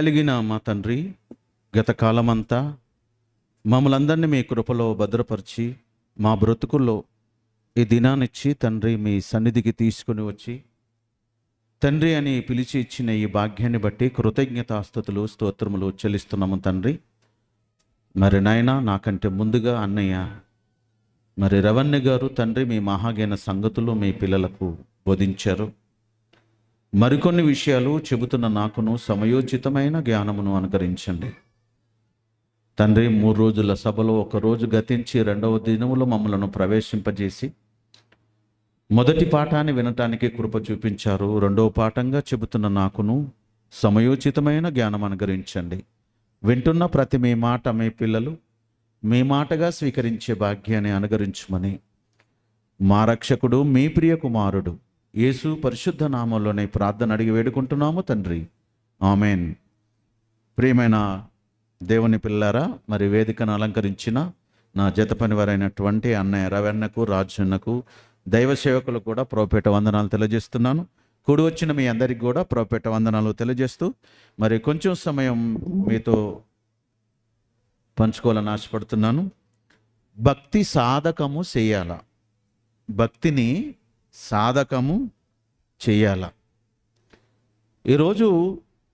కలిగిన మా తండ్రి, గత కాలమంతా మమ్మలందరినీ మీ కృపలో భద్రపరిచి మా బ్రతుకుల్లో ఈ దినాన్నిచ్చి తండ్రి మీ సన్నిధికి తీసుకుని వచ్చి తండ్రి అని పిలిచి ఇచ్చిన ఈ భాగ్యాన్ని బట్టి కృతజ్ఞతాస్తుతులు స్తోత్రములు చెల్లిస్తున్నాము తండ్రి. మరి నాయన, నాకంటే ముందుగా అన్నయ్య మరి రవణ్య గారు తండ్రి మీ మహాజ్ఞాన సంగతులు మీ పిల్లలకు బోధించారు. మరికొన్ని విషయాలు చెబుతున్న నాకును సమయోచితమైన జ్ఞానమును అనుకరించండి తండ్రి. 3 రోజుల సభలో ఒకరోజు గతించి 2వ దినములో మమ్మలను ప్రవేశింపజేసి మొదటి పాఠాన్ని వినటానికి కృప చూపించారు. 2వ పాఠంగా చెబుతున్న నాకును సమయోచితమైన జ్ఞానం అనుకరించండి. వింటున్న ప్రతి మీ మాట మీ పిల్లలు మీ మాటగా స్వీకరించే భాగ్యాన్ని అనుగరించమని మా రక్షకుడు మీ ప్రియ కుమారుడు యేసు పరిశుద్ధ నామంలోనే ప్రార్థన అడిగి వేడుకుంటున్నాము తండ్రి, ఆమెన్. ప్రియమైన దేవుని పిల్లారా, మరి వేదికను అలంకరించిన నా జత పనివారైనటువంటి అన్నయ్య రవణకు, రాజన్నకు, దైవ సేవకులకు కూడా ప్రభుపేట వందనాలు తెలియజేస్తున్నాను. కూడి వచ్చిన మీ అందరికి కూడా ప్రభుపేట వందనాలు తెలియజేస్తూ మరి కొంచెం సమయం మీతో పంచుకోవాలని ఆశపడుతున్నాను. భక్తి సాధకము చేయాల, భక్తిని సాధకము చేయాల. ఈరోజు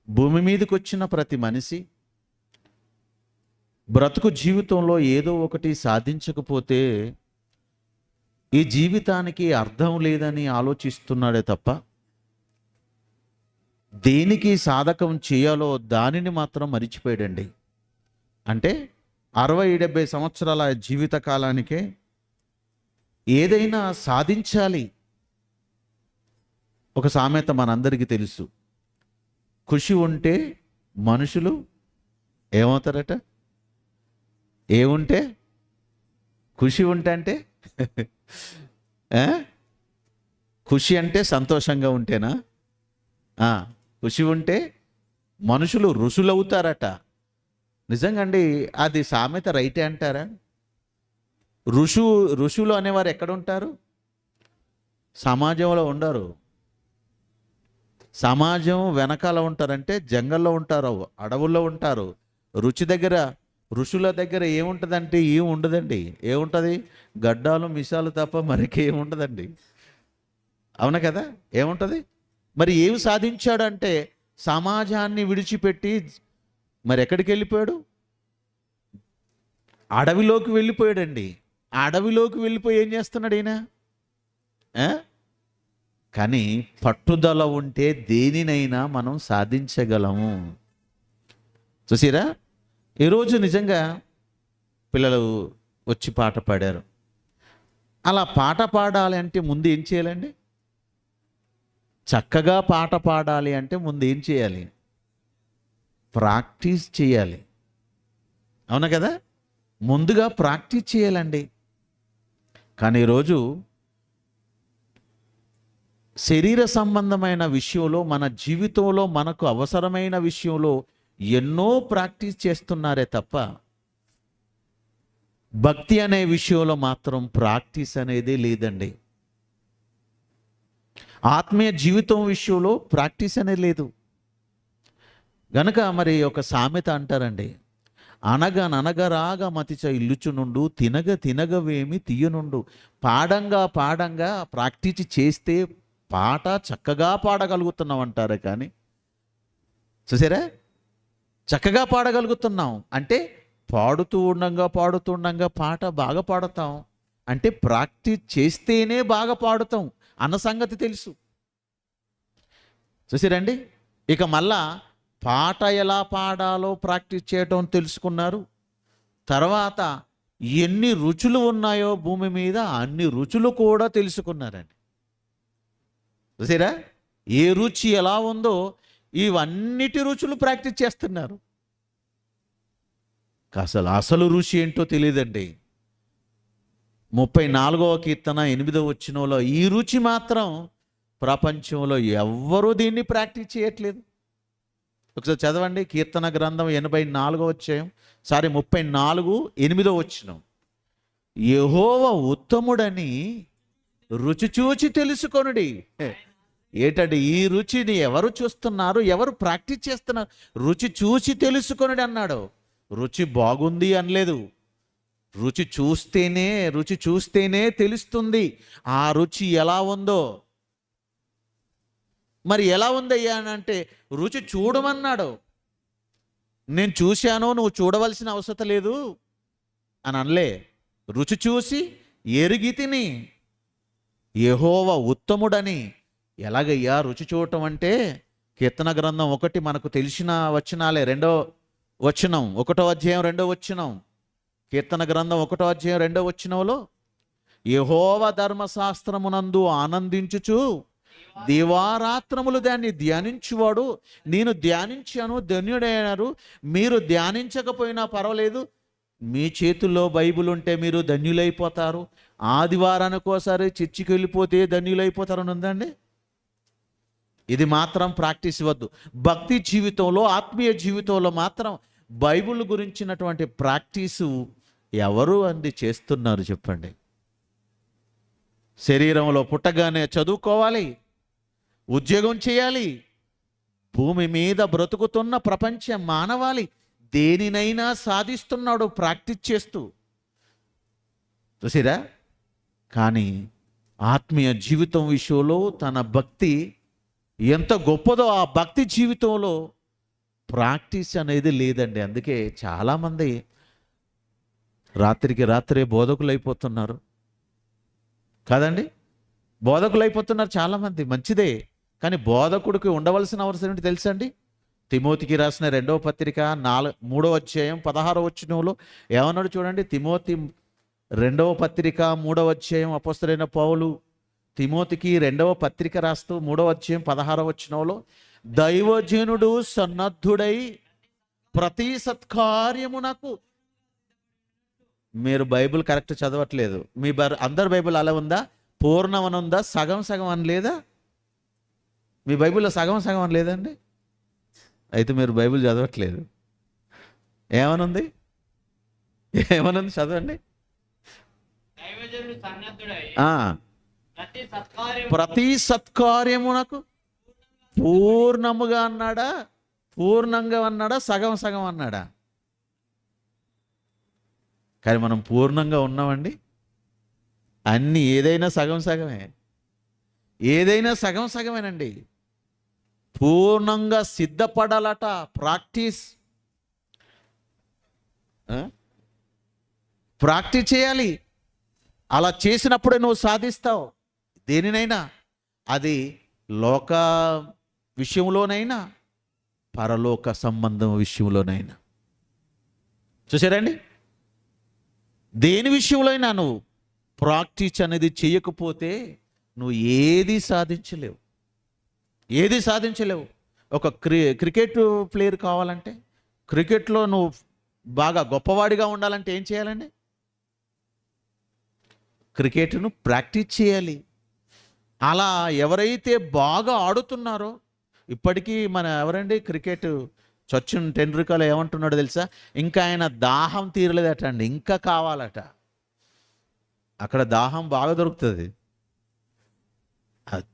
భూమి మీదకి వచ్చిన ప్రతి మనిషి బ్రతుకు జీవితంలో ఏదో ఒకటి సాధించకపోతే ఈ జీవితానికి అర్థం లేదని ఆలోచిస్తున్నాడే తప్ప దేనికి సాధకం చేయాలో దానిని మాత్రం మరిచిపోయాడండి. అంటే 60-70 సంవత్సరాల జీవిత కాలానికే ఏదైనా సాధించాలి. ఒక సామెత మనందరికీ తెలుసు, ఖుషి ఉంటే మనుషులు ఏమవుతారట? ఏముంటే ఖుషి ఉంటే అంటే ఖుషి అంటే సంతోషంగా ఉంటేనా? ఖుషి ఉంటే మనుషులు ఋషులవుతారట. నిజంగా అండి, అది సామెత రైటే అంటారా? ఋషులు అనేవారు ఎక్కడ ఉంటారు? సమాజంలో ఉండరు. సమాజం వెనకాల ఉంటారంటే జంగల్లో ఉంటారు, అడవుల్లో ఉంటారు. ఋషుల దగ్గర ఏముంటుందంటే ఏం ఉండదండి. ఏముంటుంది? గడ్డాలు మిసాలు తప్ప మరికేముండదండి. అవునా కదా? ఏముంటుంది? మరి ఏమి సాధించాడంటే సమాజాన్ని విడిచిపెట్టి మరి ఎక్కడికి వెళ్ళిపోయాడు? అడవిలోకి వెళ్ళిపోయాడండి. అడవిలోకి వెళ్ళిపోయి ఏం చేస్తున్నాడు ఈయన? కానీ పట్టుదల ఉంటే దేనినైనా మనం సాధించగలము. చూసిరా, ఈరోజు నిజంగా పిల్లలు వచ్చి పాట పాడారు. అలా పాట పాడాలి అంటే ముందు ఏం చేయాలండి? చక్కగా పాట పాడాలి అంటే ముందు ఏం చేయాలి? ప్రాక్టీస్ చేయాలి. అవునా కదా? ముందుగా ప్రాక్టీస్ చేయాలండి. కానీ ఈరోజు శరీర సంబంధమైన విషయంలో, మన జీవితంలో మనకు అవసరమైన విషయంలో ఎన్నో ప్రాక్టీస్ చేస్తున్నారే తప్ప భక్తి అనే విషయంలో మాత్రం ప్రాక్టీస్ అనేది లేదండి. ఆత్మీయ జీవితం విషయంలో ప్రాక్టీస్ అనేది లేదు. గనక మరి ఒక సామెత అంటారండి, అనగననగరాగా మతిచ ఇల్లుచునుండు, తినగ తినగవేమి తీయనుండు. పాడంగా పాడంగా ప్రాక్టీస్ చేస్తే పాట చక్కగా పాడగలుగుతున్నాం అంటారే కానీ, చూసారా, చక్కగా పాడగలుగుతున్నాం అంటే పాడుతూ ఉండంగా పాట బాగా పాడతాం అంటే ప్రాక్టీస్ చేస్తేనే బాగా పాడుతాం అన్న సంగతి తెలుసు. చూసారండి, ఇక మళ్ళా పాట ఎలా పాడాలో ప్రాక్టీస్ చేయటం తెలుసుకున్నారు. తర్వాత ఎన్ని రుచులు ఉన్నాయో భూమి మీద అన్ని రుచులు కూడా తెలుసుకున్నారండి. చూసారా, ఏ రుచి ఎలా ఉందో ఇవన్నిటి రుచులు ప్రాక్టీస్ చేస్తున్నారు. అసలు రుచి ఏంటో తెలియదండి. 34వ కీర్తన 8వ వచనంలో ఈ రుచి మాత్రం ప్రపంచంలో ఎవ్వరూ దీన్ని ప్రాక్టీస్ చేయట్లేదు. ఒకసారి చదవండి, కీర్తన గ్రంథం 84వ అధ్యాయం 34:8 వచనం. యెహోవా ఉత్తముడని రుచి చూచి తెలుసుకొనుడి. ఏంటంటే ఈ రుచిని ఎవరు చూస్తున్నారు, ఎవరు ప్రాక్టీస్ చేస్తున్నారు? రుచి చూసి తెలుసుకొనుడి అన్నాడు. రుచి బాగుంది అనలేదు. రుచి చూస్తేనే తెలుస్తుంది ఆ రుచి ఎలా ఉందో. మరి ఎలా ఉందయ్యా అని అంటే రుచి చూడమన్నాడు. నేను చూశాను, నువ్వు చూడవలసిన అవసరం లేదు అని అనలే. రుచి చూసి ఎరిగి తిని యెహోవా ఉత్తముడని. ఎలాగయ్యా రుచి చూడటం అంటే? కీర్తన గ్రంథం 1 మనకు తెలిసిన వచనాలే. 2వ వచనం, 1వ అధ్యాయం 2వ వచనం. కీర్తన గ్రంథం 1వ అధ్యాయం 2వ వచనంలో, యెహోవా ధర్మశాస్త్రమునందు ఆనందించుచు దివారాత్రములు దాన్ని ధ్యానించువాడు. నేను ధ్యానించాను, ధన్యుడైనారు. మీరు ధ్యానించకపోయినా పర్వాలేదు, మీ చేతుల్లో బైబిల్ ఉంటే మీరు ధన్యులైపోతారు. ఆదివారానికి ఒకసారి చర్చికి వెళ్ళిపోతే ధన్యులైపోతారని ఉందండి. ఇది మాత్రం ప్రాక్టీస్ వద్దు. భక్తి జీవితంలో, ఆత్మీయ జీవితంలో మాత్రం బైబిల్ గురించినటువంటి ప్రాక్టీసు ఎవరు చేస్తున్నారు చెప్పండి? శరీరంలో పుట్టగానే చదువుకోవాలి, ఉద్యోగం చేయాలి, భూమి మీద బ్రతుకుతున్న ప్రపంచ మానవాళి దేనినైనా సాధిస్తున్నాడు ప్రాక్టీస్ చేస్తూ. చూసిరా? కానీ ఆత్మీయ జీవితం విషయంలో తన భక్తి ఎంత గొప్పదో ఆ భక్తి జీవితంలో ప్రాక్టీస్ అనేది లేదండి. అందుకే చాలామంది రాత్రికి రాత్రే బోధకులు అయిపోతున్నారు కాదండి. బోధకులు అయిపోతున్నారు చాలామంది, మంచిదే. కానీ బోధకుడికి ఉండవలసిన అవసరం ఏంటి తెలుసండి? తిమోతికి రాసిన 2వ పత్రిక 3వ అధ్యాయం 16వ వచనంలో ఏమన్నాడు చూడండి. తిమోతి 2వ పత్రిక 3వ అధ్యాయం అపోస్తలుడైన పౌలు తిమోతికి 2వ పత్రిక రాస్తూ 3వ అధ్యాయం 16వ వచనంలో, దైవజనుడు సన్నద్ధుడై ప్రతి సత్కార్యమునకు. మీరు బైబిల్ కరెక్ట్ చదవట్లేదు. మీ అందరి బైబిల్ అలా ఉందా? పూర్ణం అని ఉందా? సగం సగం అని లేదా? మీ బైబిల్లో సగం సగం అని లేదండి. అయితే మీరు బైబిల్ చదవట్లేదు. ఏమనుంది? ఏమనుంది చదవండి. ప్రతి సత్కార్యమునకు పూర్ణముగా అన్నాడా? పూర్ణంగా అన్నాడా? సగం సగం అన్నాడా? కానీ మనం పూర్ణంగా ఉన్నామండి. అన్నీ ఏదైనా సగం సగమే, ఏదైనా సగం సగమేనండి. పూర్ణంగా సిద్ధపడాలట. ప్రాక్టీస్ చేయాలి. అలా చేసినప్పుడే నువ్వు సాధిస్తావు దేనినైనా. అది లోక విషయంలోనైనా, పరలోక సంబంధం విషయంలోనైనా. చూసారండి? దేని విషయంలో అయినా నువ్వు ప్రాక్టీస్ అనేది చేయకపోతే నువ్వు ఏది సాధించలేవు, ఏది సాధించలేవు. ఒక క్రికెట్ ప్లేయర్ కావాలంటే, క్రికెట్లో నువ్వు బాగా గొప్పవాడిగా ఉండాలంటే ఏం చేయాలండి? క్రికెట్ను ప్రాక్టీస్ చేయాలి. అలా ఎవరైతే బాగా ఆడుతున్నారో, ఇప్పటికీ మన ఎవరండి క్రికెట్ సచిన్ టెండూల్కర్ ఏమంటున్నాడో తెలుసా? ఇంకా ఆయన దాహం తీరలేదట అండి, ఇంకా కావాలట. అక్కడ దాహం బాగా దొరుకుతుంది.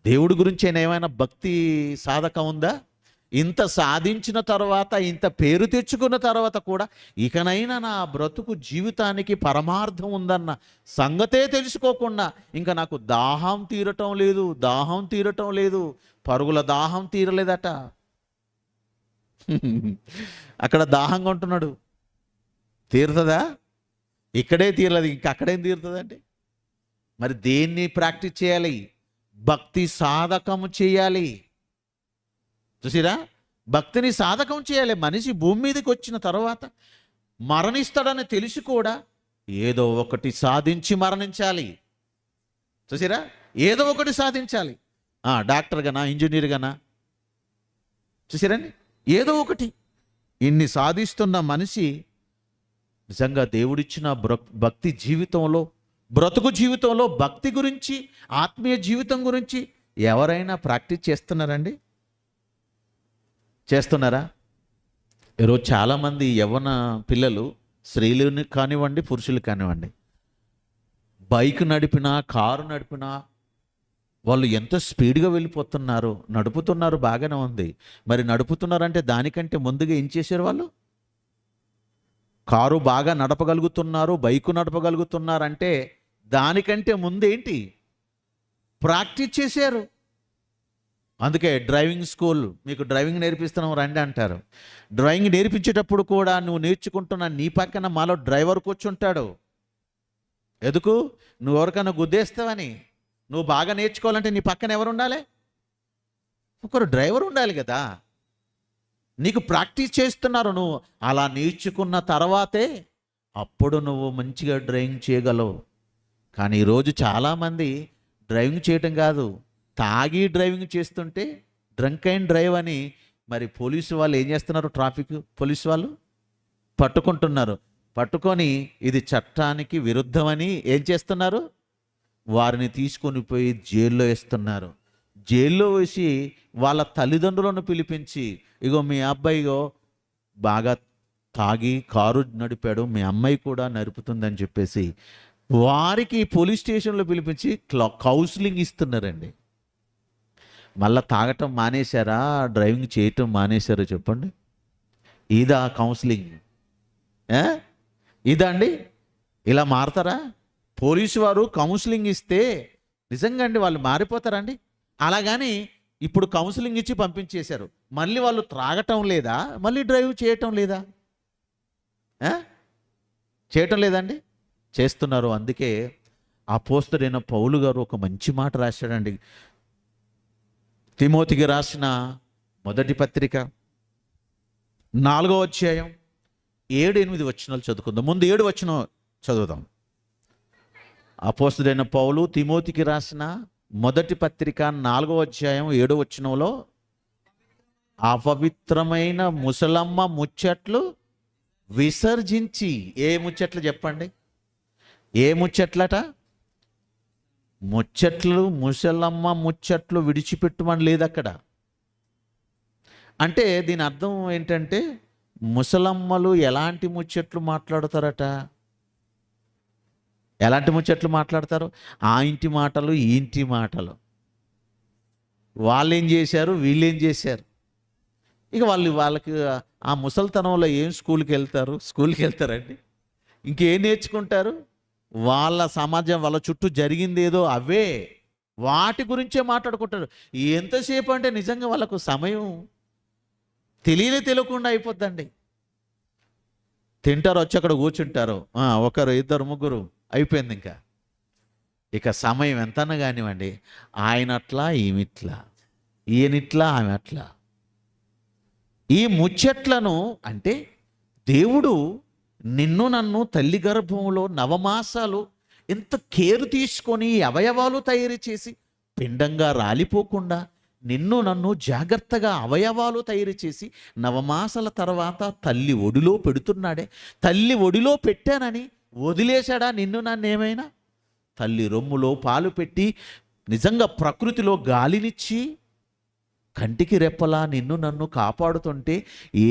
దేవుడి గురించి ఆయన ఏమైనా భక్తి సాధకం ఉందా? ఇంత సాధించిన తర్వాత, ఇంత పేరు తెచ్చుకున్న తర్వాత కూడా ఇకనైనా నా బ్రతుకు జీవితానికి పరమార్థం ఉందన్న సంగతే తెలుసుకోకుండా ఇంకా నాకు దాహం తీరటం లేదు, పరుగుల దాహం తీరలేదట. అక్కడ దాహంగా ఉంటున్నాడు. తీరుతుందా? ఇక్కడే తీరలేదు, ఇంకా అక్కడేం తీరుతుందండి? మరి దేన్ని ప్రాక్టీస్ చేయాలి? భక్తి సాధకము చేయాలి. చూసిరా? భక్తిని సాధకం చేయాలి. మనిషి భూమి మీదకి వచ్చిన తర్వాత మరణిస్తాడని తెలిసి కూడా ఏదో ఒకటి సాధించి మరణించాలి. చూసిరా? ఏదో ఒకటి సాధించాలి. డాక్టర్ గానా, ఇంజనీర్ గానా, చూసిరండి, ఏదో ఒకటి. ఇన్ని సాధిస్తున్న మనిషి నిజంగా దేవుడిచ్చిన భక్తి జీవితంలో, బ్రతుకు జీవితంలో భక్తి గురించి, ఆత్మీయ జీవితం గురించి ఎవరైనా ప్రాక్టీస్ చేస్తున్నారండి? చేస్తున్నారా? ఈరోజు చాలామంది యవ్వన పిల్లలు, స్త్రీలు కానివ్వండి, పురుషులు కానివ్వండి, బైక్ నడిపినా, కారు నడిపినా వాళ్ళు ఎంత స్పీడ్గా వెళ్ళిపోతున్నారు, నడుపుతున్నారు, బాగానే ఉంది. మరి నడుపుతున్నారంటే దానికంటే ముందుగా ఏం చేశారు వాళ్ళు? కారు బాగా నడపగలుగుతున్నారు, బైకు నడపగలుగుతున్నారంటే దానికంటే ముందేంటి? ప్రాక్టీస్ చేశారు. అందుకే డ్రైవింగ్ స్కూల్, మీకు డ్రైవింగ్ నేర్పిస్తున్నాం రండి అంటారు. డ్రైవింగ్ నేర్పించేటప్పుడు కూడా నువ్వు నేర్చుకుంటున్న నీ పక్కన మాలో డ్రైవర్ కూర్చుంటాడు. ఎందుకు? నువ్వు ఎవరికైనా గుద్దేస్తావని. నువ్వు బాగా నేర్చుకోవాలంటే నీ పక్కన ఎవరు ఉండాలి? ఒకరు డ్రైవర్ ఉండాలి కదా. నీకు ప్రాక్టీస్ చేస్తున్నారు. నువ్వు అలా నేర్చుకున్న తర్వాతే అప్పుడు నువ్వు మంచిగా డ్రైవింగ్ చేయగలవు. కానీ ఈరోజు చాలామంది డ్రైవింగ్ చేయటం కాదు, తాగి డ్రైవింగ్ చేస్తుంటే డ్రంక్ అండ్ డ్రైవ్ అని మరి పోలీసు వాళ్ళు ఏం చేస్తున్నారు? ట్రాఫిక్ పోలీసు వాళ్ళు పట్టుకుంటున్నారు. పట్టుకొని ఇది చట్టానికి విరుద్ధమని ఏం చేస్తున్నారు? వారిని తీసుకొని పోయి జైల్లో వేస్తున్నారు. జైల్లో వేసి వాళ్ళ తల్లిదండ్రులను పిలిపించి, ఇగో మీ అబ్బాయిగో బాగా తాగి కారు నడిపాడు, మీ అమ్మాయి కూడా నడుపుతుందని చెప్పేసి వారికి పోలీస్ స్టేషన్లో పిలిపించి కౌన్సిలింగ్ ఇస్తున్నారండి. మళ్ళీ తాగటం మానేశారా, డ్రైవింగ్ చేయటం మానేశారో చెప్పండి? ఇదా కౌన్సిలింగ్? ఇదా అండి? ఇలా మారతారా? పోలీసు వారు కౌన్సిలింగ్ ఇస్తే నిజంగా అండి వాళ్ళు మారిపోతారండి? అలాగని ఇప్పుడు కౌన్సిలింగ్ ఇచ్చి పంపించేశారు, మళ్ళీ వాళ్ళు త్రాగటం లేదా, మళ్ళీ డ్రైవ్ చేయటం లేదా? చేయటం లేదండి, చేస్తున్నారు. అందుకే అపోస్తలుడైన పౌలు గారు ఒక మంచి మాట రాశాడండి. తిమోతికి రాసిన మొదటి పత్రిక 4వ అధ్యాయం 7-8 వచనాలు చదువుకుందాం. ముందు 7 వచనం చదువుదాం. అపోస్తలుడైన పౌలు తిమోతికి రాసిన మొదటి పత్రిక 4వ అధ్యాయం 7వ వచనంలో, అపవిత్రమైన ముసలమ్మ ముచ్చట్లు విసర్జించి. ఏ ముచ్చట్లు చెప్పండి? ఏ ముచ్చట్లట? ముచ్చట్లు, ముసలమ్మ ముచ్చట్లు విడిచిపెట్టమని లేదు అక్కడ. అంటే దీని అర్థం ఏంటంటే ముసలమ్మలు ఎలాంటి ముచ్చట్లు మాట్లాడతారట? ఎలాంటి ముచ్చట్లు మాట్లాడతారు? ఆ ఇంటి మాటలు, ఈ ఇంటి మాటలు. వాళ్ళేం చేశారు, వీళ్ళేం చేశారు. ఇక వాళ్ళకి ఆ ముసలితనంలో ఏం స్కూల్కి వెళ్తారండి? ఇంకేం నేర్చుకుంటారు? వాళ్ళ సమాజం, వాళ్ళ చుట్టూ జరిగింది ఏదో అవే, వాటి గురించే మాట్లాడుకుంటారు. ఎంతసేపు అంటే నిజంగా వాళ్ళకు సమయం తెలియకుండా అయిపోద్దండి. తింటారు, వచ్చి అక్కడ కూర్చుంటారు, ఒకరు ఇద్దరు ముగ్గురు, అయిపోయింది. ఇక సమయం ఎంతన్నా కానివ్వండి, ఆయన అట్లా, ఈమెట్లా, ఈయనిట్లా, ఆమె అట్లా. ఈ ముచ్చట్లను అంటే దేవుడు నిన్ను నన్ను తల్లి గర్భంలో 9 మాసాలు ఎంత కేరు తీసుకొని అవయవాలు తయారు చేసి పిండంగా రాలిపోకుండా నిన్ను నన్ను జాగ్రత్తగా అవయవాలు తయారు చేసి 9 మాసాల తర్వాత తల్లి ఒడిలో పెడుతున్నాడే. తల్లి ఒడిలో పెట్టానని వదిలేశాడా నిన్ను నన్ను ఏమైనా? తల్లి రొమ్ములో పాలు పెట్టి నిజంగా ప్రకృతిలో గాలినిచ్చి కంటికి రెప్పలా నిన్ను నన్ను కాపాడుతుంటే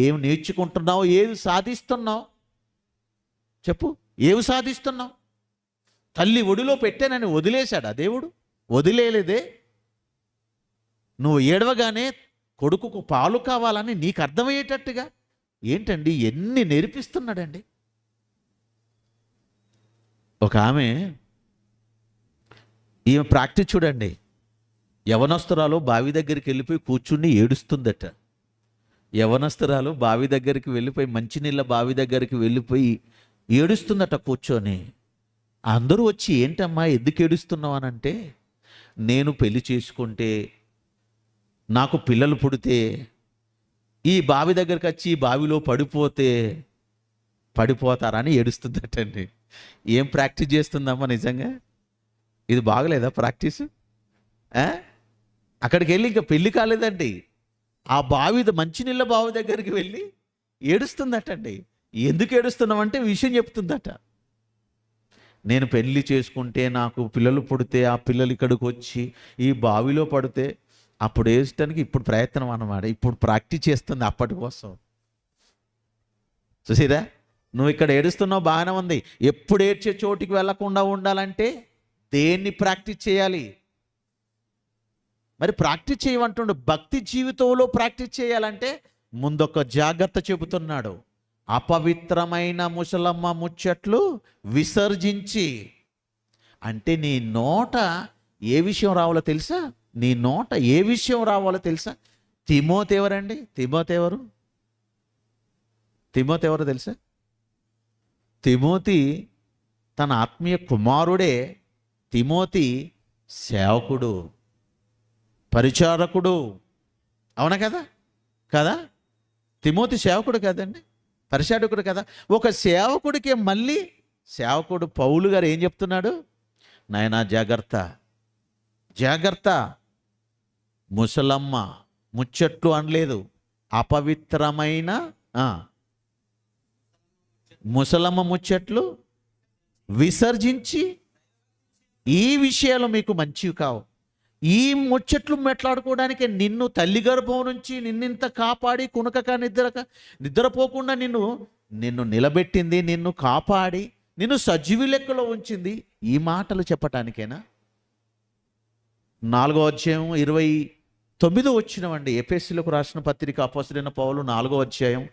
ఏం నేర్చుకుంటున్నావు? ఏం సాధిస్తున్నావు? చెప్పు, ఏమి సాధిస్తున్నావు? తల్లి ఒడిలో పెట్టానని వదిలేశాడా దేవుడు? వదిలేలేదే. నువ్వు ఏడవగానే కొడుకుకు పాలు కావాలని నీకు అర్థమయ్యేటట్టుగా ఏంటండి ఎన్ని నేర్పిస్తున్నాడండి. ఒక ఆమె, ఈమె ప్రాక్టీస్ చూడండి. యవనస్తురాలు బావి దగ్గరికి వెళ్ళిపోయి కూర్చుని ఏడుస్తుందట. యవనస్తురాలు బావి దగ్గరికి వెళ్ళిపోయి, మంచినీళ్ళ బావి దగ్గరికి వెళ్ళిపోయి ఏడుస్తుందట కూర్చొని. అందరూ వచ్చి ఏంటమ్మా ఎందుకు ఏడుస్తున్నావు అని అంటే, నేను పెళ్లి చేసుకుంటే, నాకు పిల్లలు పుడితే, ఈ బావి దగ్గరికి వచ్చి ఈ బావిలో పడిపోతారని ఏడుస్తుందటండి. ఏం ప్రాక్టీస్ చేస్తుందమ్మా నిజంగా? ఇది బాగలేదా ప్రాక్టీసు? అక్కడికి వెళ్ళి ఇంకా పెళ్ళి కాలేదండి, ఆ మంచినీళ్ళ బావి దగ్గరికి వెళ్ళి ఏడుస్తుందటండి. ఎందుకు ఏడుస్తున్నామంటే విషయం చెప్తుందట. నేను పెళ్లి చేసుకుంటే, నాకు పిల్లలు పుడితే, ఆ పిల్లలు ఇక్కడికి వచ్చి ఈ బావిలో పడితే అప్పుడు వేయటానికి ఇప్పుడు ప్రయత్నం అన్నమాట. ఇప్పుడు ప్రాక్టీస్ చేస్తుంది అప్పటి కోసం. చూసిరా, నువ్వు ఇక్కడ ఏడుస్తున్నావు బాగానే ఉంది. ఎప్పుడు ఏడ్చే చోటికి వెళ్లకుండా ఉండాలంటే దేన్ని ప్రాక్టీస్ చేయాలి? మరి ప్రాక్టీస్ చేయమంటుండు. భక్తి జీవితంలో ప్రాక్టీస్ చేయాలంటే ముందొక జాగ్రత్త చెబుతున్నాడు. అపవిత్రమైన ముసలమ్మ ముచ్చట్లు విసర్జించి. అంటే నీ నోట ఏ విషయం రావాలో తెలుసా? నీ నోట ఏ విషయం రావాలో తెలుసా? తిమోతి ఎవరండి? తిమోతి ఎవరు తెలుసా? తిమోతి తన ఆత్మీయ కుమారుడే. తిమోతి సేవకుడు, పరిచారకుడు. అవునా కదా? తిమోతి సేవకుడు కదండి, పరిచారకుడు కదా. ఒక సేవకుడికి మళ్ళీ సేవకుడు పౌలు గారు ఏం చెప్తున్నాడు? నాయనా జాగ్రత్త, ముసలమ్మ ముచ్చట్లు అనలేదు, అపవిత్రమైన ముసలమ్మ ముచ్చట్లు విసర్జించి. ఈ విషయాలు మీకు మంచివి కావు. ఈ ముచ్చట్లు మాట్లాడుకోవడానికి నిన్ను తల్లి గర్భం నుంచి నిన్నింత కాపాడి కునకక నిద్రపోకుండా నిన్ను నిలబెట్టింది, నిన్ను కాపాడి నిన్ను సజీవి లెక్కలో ఉంచింది. ఈ మాటలు చెప్పటానికేనా? 4వ అధ్యాయం 29వ వచనమండి. ఎఫెసీయులకు రాసిన పత్రిక అపోస్తలుడైన పౌలు 4వ అధ్యాయం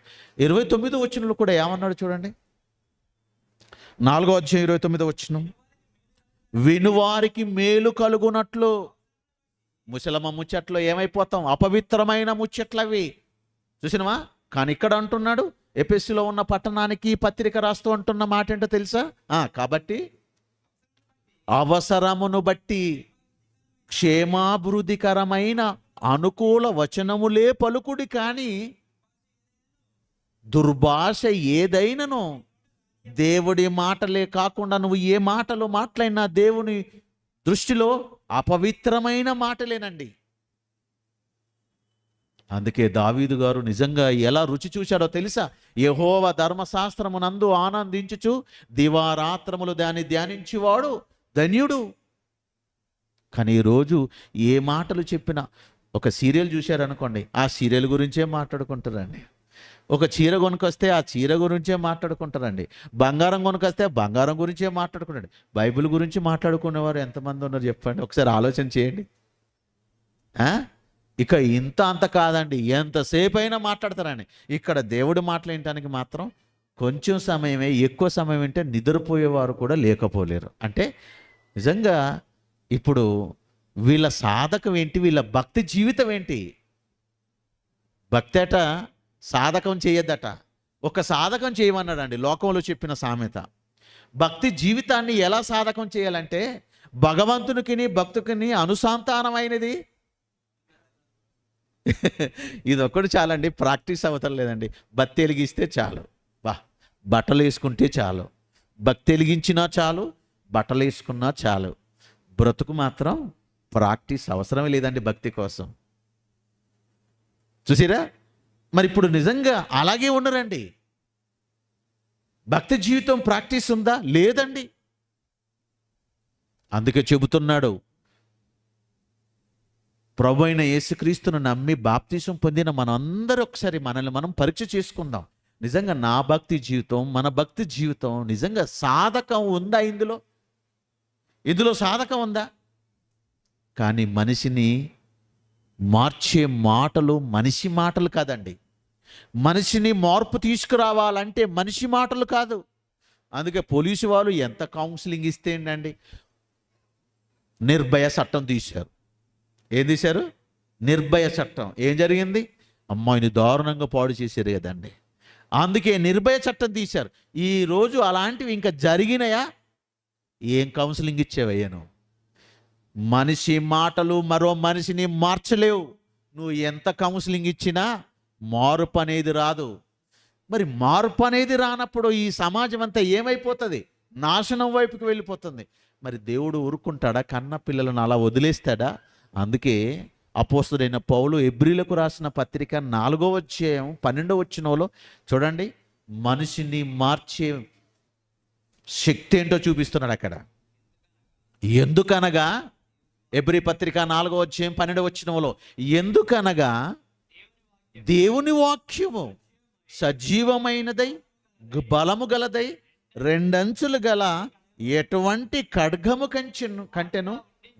29వ వచనంలో కూడా ఏమన్నాడు చూడండి. 4వ అధ్యాయం 29వ వచనం, వినువారికి మేలు కలుగునట్లు. ముసలమ్మ ముచ్చట్లో ఏమైపోతాం? అపవిత్రమైన ముచ్చట్లవి చూసినవా? కానీ ఇక్కడ అంటున్నాడు, ఎఫెసీలో ఉన్న పట్టణానికి పత్రిక రాస్తూ అంటున్న మాట ఏంటో తెలుసా? కాబట్టి అవసరమును బట్టి క్షేమాభివృద్ధికరమైన అనుకూల వచనములే పలుకుడి, కానీ దుర్భాష ఏదైనను దేవుడి మాటలే కాకుండా నువ్వు ఏ మాటలు మాట్లాడినా దేవుని దృష్టిలో అపవిత్రమైన మాటలేనండి. అందుకే దావీదు గారు నిజంగా ఎలా రుచి చూశాడో తెలుసా? యెహోవా ధర్మశాస్త్రమునందు ఆనందించుచు దివారాత్రములు దాన్ని ధ్యానించేవాడు ధన్యుడు. కానీ ఈరోజు ఏ మాటలు చెప్పినా, ఒక సీరియల్ చూశారనుకోండి, ఆ సీరియల్ గురించే మాట్లాడుకుంటారండి. ఒక చీర కొనుకొస్తే ఆ చీర గురించే మాట్లాడుకుంటారండి. బంగారం కొనుకొస్తే బంగారం గురించే మాట్లాడుకుంటాడు. బైబిల్ గురించి మాట్లాడుకునేవారు ఎంతమంది ఉన్నారు చెప్పండి? ఒకసారి ఆలోచన చేయండి. ఇక ఇంత అంత కాదండి, ఎంతసేపు అయినా మాట్లాడతారండి. ఇక్కడ దేవుడి మాటలు వినటానికి మాత్రం కొంచెం సమయమే, ఎక్కువ సమయం వింటే నిద్రపోయేవారు కూడా లేకపోలేరు. అంటే నిజంగా ఇప్పుడు వీళ్ళ సాధకం ఏంటి? వీళ్ళ భక్తి జీవితం ఏంటి? భక్తి అట సాధకం చేయొద్దట. ఒక సాధకం చేయమన్నాడండి లోకంలో చెప్పిన సామెత. భక్తి జీవితాన్ని ఎలా సాధకం చేయాలంటే, భగవంతునికి భక్తునికి అనుసంధానమైనది. ఇది ఒక్కటి చాలండి, ప్రాక్టీస్ అవతల లేదండి. భక్తి వెలిగిస్తే చాలు, బట్టలు వేసుకుంటే చాలు. భక్తి వెలిగించినా చాలు, బట్టలు వేసుకున్నా చాలు. బ్రతుకు మాత్రం ప్రాక్టీస్ అవసరమే లేదండి భక్తి కోసం. చూసిరా? మరి ఇప్పుడు నిజంగా అలాగే ఉండరండి. భక్తి జీవితం ప్రాక్టీస్ ఉందా? లేదండి. అందుకే చెబుతున్నాడు, ప్రభు అయిన యేసుక్రీస్తును నమ్మి బాప్తిసం పొందిన మనందరూ ఒకసారి మనల్ని మనం పరీక్ష చేసుకుందాం. నిజంగా నా భక్తి జీవితం, మన భక్తి జీవితం నిజంగా సాధకం ఉందా? ఇందులో సాధకం ఉందా? కానీ మనిషిని మార్చే మాటలు మనిషి మాటలు కాదండి. మనిషిని మార్పు తీసుకురావాలంటే మనిషి మాటలు కాదు. అందుకే పోలీసు వాళ్ళు ఎంత కౌన్సిలింగ్ ఇస్తే ఏంటండి, నిర్భయ చట్టం తీశారు. ఏం తీశారు? నిర్భయ చట్టం. ఏం జరిగింది? అమ్మాయిని దారుణంగా పాడు చేశారు కదండి. అందుకే నిర్భయ చట్టం తీశారు. ఈరోజు అలాంటివి ఇంకా జరిగినాయా? ఏం కౌన్సిలింగ్ ఇచ్చేవయ్యాను? మనిషి మాటలు మరో మనిషిని మార్చలేవు. నువ్వు ఎంత కౌన్సిలింగ్ ఇచ్చినా మార్పు అనేది రాదు. మరి మార్పు అనేది రానప్పుడు ఈ సమాజం అంతా ఏమైపోతుంది? నాశనం వైపుకి వెళ్ళిపోతుంది. మరి దేవుడు ఊరుకుంటాడా? కన్న పిల్లలను అలా వదిలేస్తాడా? అందుకే అపోస్తలుడైన పౌలు హెబ్రీలకు రాసిన పత్రిక 4వ అధ్యాయం 12వ వచనంలో చూడండి, మనిషిని మార్చే శక్తి ఏంటో చూపిస్తున్నాడు అక్కడ. ఎందుకనగా హెబ్రీ పత్రిక 4వ అధ్యాయం 12వ వచనంలో, ఎందుకనగా దేవుని వాక్యము సజీవమైనదై బలము గలదై రెండంచులు గల ఎటువంటి ఖడ్గము కంటెను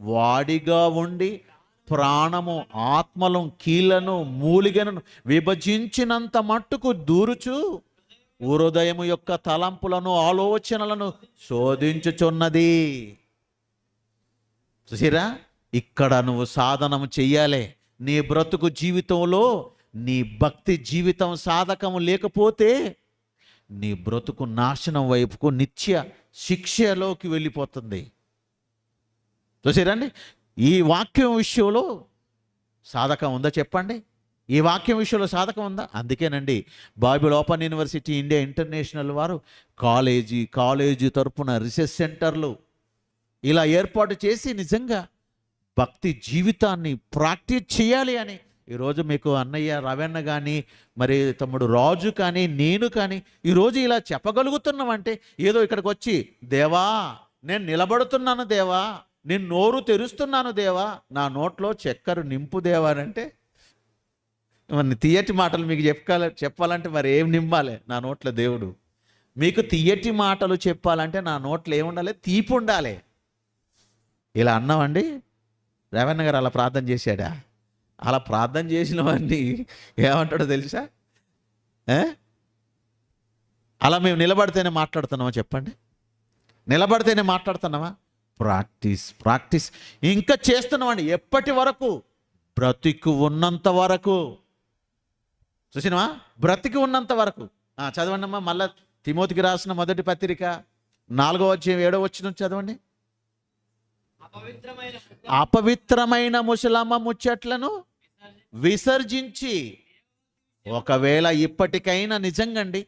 వాడిగా ఉండి ప్రాణము ఆత్మలు కీళ్లను మూలిగను విభజించినంత మట్టుకు దూరుచు హృదయము యొక్క తలంపులను ఆలోచనలను శోధించుచున్నది. చూసిరా, ఇక్కడ నువ్వు సాధనము చెయ్యాలి. నీ బ్రతుకు జీవితంలో నీ భక్తి జీవితం సాధకము లేకపోతే నీ బ్రతుకు నాశనం వైపుకు నిత్య శిక్షలోకి వెళ్ళిపోతుంది. చూసారండి, ఈ వాక్యం విషయంలో సాధకం ఉందా చెప్పండి? ఈ వాక్యం విషయంలో సాధకం ఉందా? అందుకేనండి Bible open university India international వారు కాలేజీ తరపున రీసెర్చ్ సెంటర్లు ఇలా ఏర్పాటు చేసి నిజంగా భక్తి జీవితాన్ని ప్రాక్టీస్ చేయాలి అని ఈరోజు మీకు అన్నయ్య రవణ కానీ మరి తమ్ముడు రాజు కానీ నేను కానీ ఈరోజు ఇలా చెప్పగలుగుతున్నామంటే ఏదో ఇక్కడికి వచ్చి దేవా నేను నిలబడుతున్నాను, దేవా నేను నోరు తెరుస్తున్నాను, దేవా నా నోట్లో చక్కెర నింపు దేవా అంటే మరి తీయటి మాటలు మీకు చెప్పాలంటే మరి ఏం నింపాలి నా నోట్లో? దేవుడు మీకు తీయటి మాటలు చెప్పాలంటే నా నోట్లో ఏముండాలి? తీపి ఉండాలి. ఇలా అన్నామండి. రేవణ్ణ గారు అలా ప్రార్థన చేశాడా? అలా ప్రార్థన చేసిన వాడిని ఏమంటాడో తెలుసా? అలా మేము నిలబడితేనే మాట్లాడుతున్నామా చెప్పండి? నిలబడితేనే మాట్లాడుతున్నామా? ప్రాక్టీస్ ఇంకా చేస్తున్నామండి. ఎప్పటి వరకు? బ్రతికి ఉన్నంత వరకు. చూసినవా? బ్రతికి ఉన్నంత వరకు. చదవండమ్మా, మళ్ళా తిమోతికి రాసిన మొదటి పత్రిక 4వ అధ్యాయం 7వ వచనం చదవండి. అపవిత్రమైన ముసలమ్మ ముచ్చట్లను విసర్జించి, ఒకవేళ ఇప్పటికైనా నిజంగండి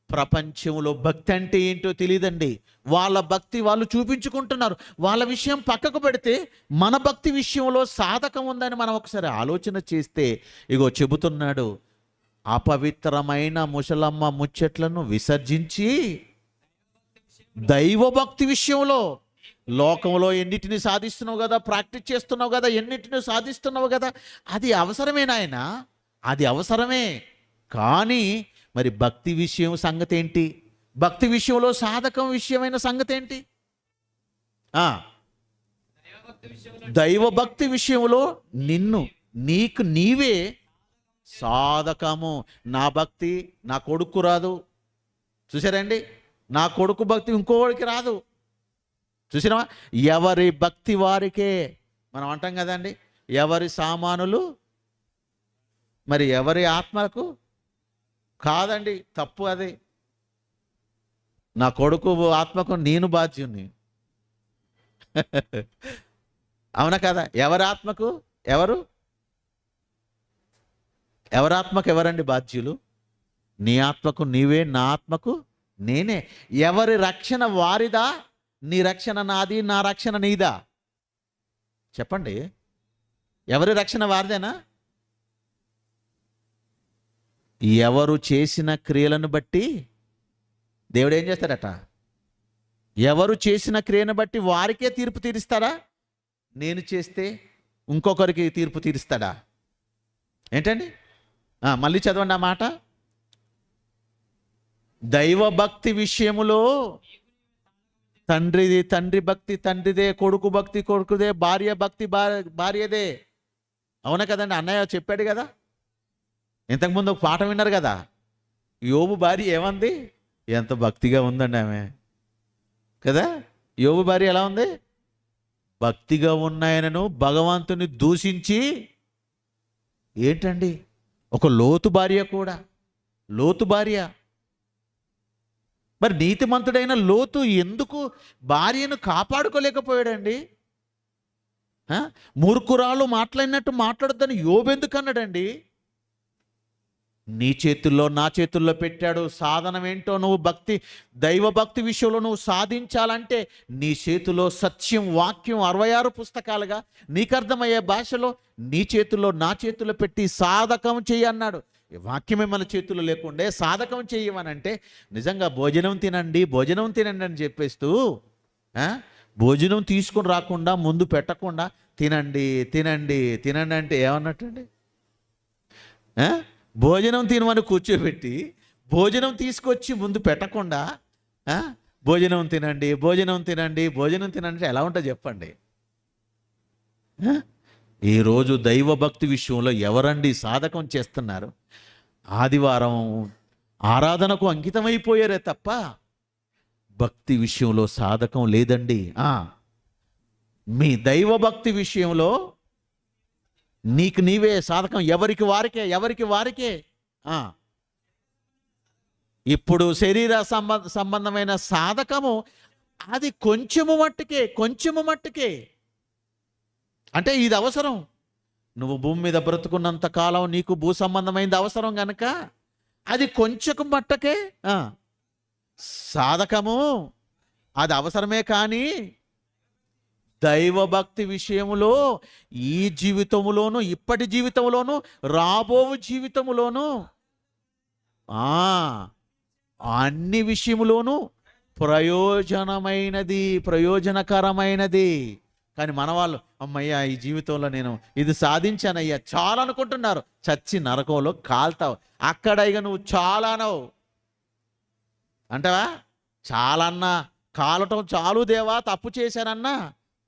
ప్రపంచంలో భక్తి అంటే ఏంటో తెలియదండి. వాళ్ళ భక్తి వాళ్ళు చూపించుకుంటున్నారు. వాళ్ళ విషయం పక్కకు పెడితే మన భక్తి విషయంలో సాధకం ఉందని మనం ఒకసారి ఆలోచన చేస్తే ఇగో చెబుతున్నాడు, అపవిత్రమైన ముసలమ్మ ముచ్చట్లను విసర్జించి దైవభక్తి విషయంలో లోకంలో ఎన్నిటిని సాధిస్తున్నావు కదా, ప్రాక్టీస్ చేస్తున్నావు కదా, ఎన్నిటిని సాధిస్తున్నావు కదా, అది అవసరమే నాయన, అది అవసరమే. కానీ మరి భక్తి విషయం సంగతి ఏంటి? భక్తి విషయంలో సాధకం విషయమైన సంగతి ఏంటి? దైవభక్తి విషయంలో నీకు నీవే సాధకము. నా భక్తి నా కొడుకు రాదు. చూసారండి, నా కొడుకు భక్తి ఇంకోడికి రాదు. చూసినావా? ఎవరి భక్తి వారికే. మనం అంటాం కదండి, ఎవరి సామానులు మరి ఎవరి ఆత్మలకు కాదండి. తప్పు అది. నా కొడుకు ఆత్మకు నేను బాధ్యుని. అవునా కదా? ఎవరి ఆత్మకు ఎవరండి బాధ్యులు? నీ ఆత్మకు నీవే, నా ఆత్మకు నేనే. ఎవరి రక్షణ వారిదా? నీ రక్షణ నాది, నా రక్షణ నీదా? చెప్పండి. ఎవరి రక్షణ వారిదేనా? ఎవరు చేసిన క్రియలను బట్టి దేవుడు ఏం చేస్తాడట? ఎవరు చేసిన క్రియను బట్టి వారికే తీర్పు తీరుస్తాడా? నేను చేస్తే ఇంకొకరికి తీర్పు తీరుస్తాడా? ఏంటండి? మళ్ళీ చదవండి ఆ మాట. దైవభక్తి విషయములో తండ్రి భక్తి తండ్రిదే, కొడుకు భక్తి కొడుకుదే, భార్య భక్తి భార్యదే. అవునా కదండి? అన్నయ్య చెప్పాడు కదా, ఇంతకుముందు ఒక పాట విన్నారు కదా, యోబు భార్య ఏమంది? ఎంత భక్తిగా ఉందండి ఆమె కదా. యోబు భార్య ఎలా ఉంది? భక్తిగా ఉన్నాయనను భగవంతుని దూషించి, ఏంటండి ఒక లోతు భార్య కూడా, లోతు భార్య. మరి నీతిమంతుడైన లోతు ఎందుకు భార్యను కాపాడుకోలేకపోయాడండి? మూర్ఖురాలు మాట్లాడినట్టు మాట్లాడొద్దని యోబు ఎందుకు అన్నాడండి? నీ చేతుల్లో నా చేతుల్లో పెట్టాడు. సాధనం ఏంటో నువ్వు దైవభక్తి విషయంలో నువ్వు సాధించాలంటే నీ చేతిలో సత్యం వాక్యం 66 పుస్తకాలుగా నీకు అర్థమయ్యే భాషలో నీ చేతుల్లో నా చేతుల్లో పెట్టి సాధకం చెయ్యి అన్నాడు. వాక్యమే మన చేతుల్లో లేకుండే సాధకం చెయ్యమనంటే నిజంగా భోజనం తినండి అని చెప్పేస్తూ భోజనం తీసుకుని రాకుండా ముందు పెట్టకుండా తినండి అంటే ఏమన్నట్టండి? భోజనం తినమని కూర్చోబెట్టి భోజనం తీసుకొచ్చి ముందు పెట్టకుండా భోజనం తినండి ఎలా ఉంటుంది చెప్పండి? ఈరోజు దైవభక్తి విషయంలో ఎవరండి సాధకం చేస్తున్నారు? ఆదివారం ఆరాధనకు అంకితమైపోయారే తప్ప భక్తి విషయంలో సాధకం లేదండి. మీ దైవభక్తి విషయంలో నీకు నీవే సాధకం, ఎవరికి వారికే. ఇప్పుడు శరీర సంబంధమైన సాధకము అది కొంచెము మట్టుకే. అంటే ఇది అవసరం. నువ్వు భూమి మీద బ్రతుకున్నంత కాలం నీకు భూ సంబంధమైనది అవసరం గనక అది కొంచెం మట్టకే సాధకము, అది అవసరమే. కానీ దైవభక్తి విషయములో ఈ జీవితములోను, ఇప్పటి జీవితంలోను, రాబో జీవితములోను, అన్ని విషయములోనూ ప్రయోజనకరమైనది. కానీ మన వాళ్ళు అమ్మయ్యా ఈ జీవితంలో నేను ఇది సాధించానయ్యా చాలా అనుకుంటున్నారు. చచ్చి నరకంలో కాల్తావు. అక్కడ ఇక నువ్వు చాలానవు అంటావా? చాలన్నా కాలటం చాలు దేవా, తప్పు చేశానన్నా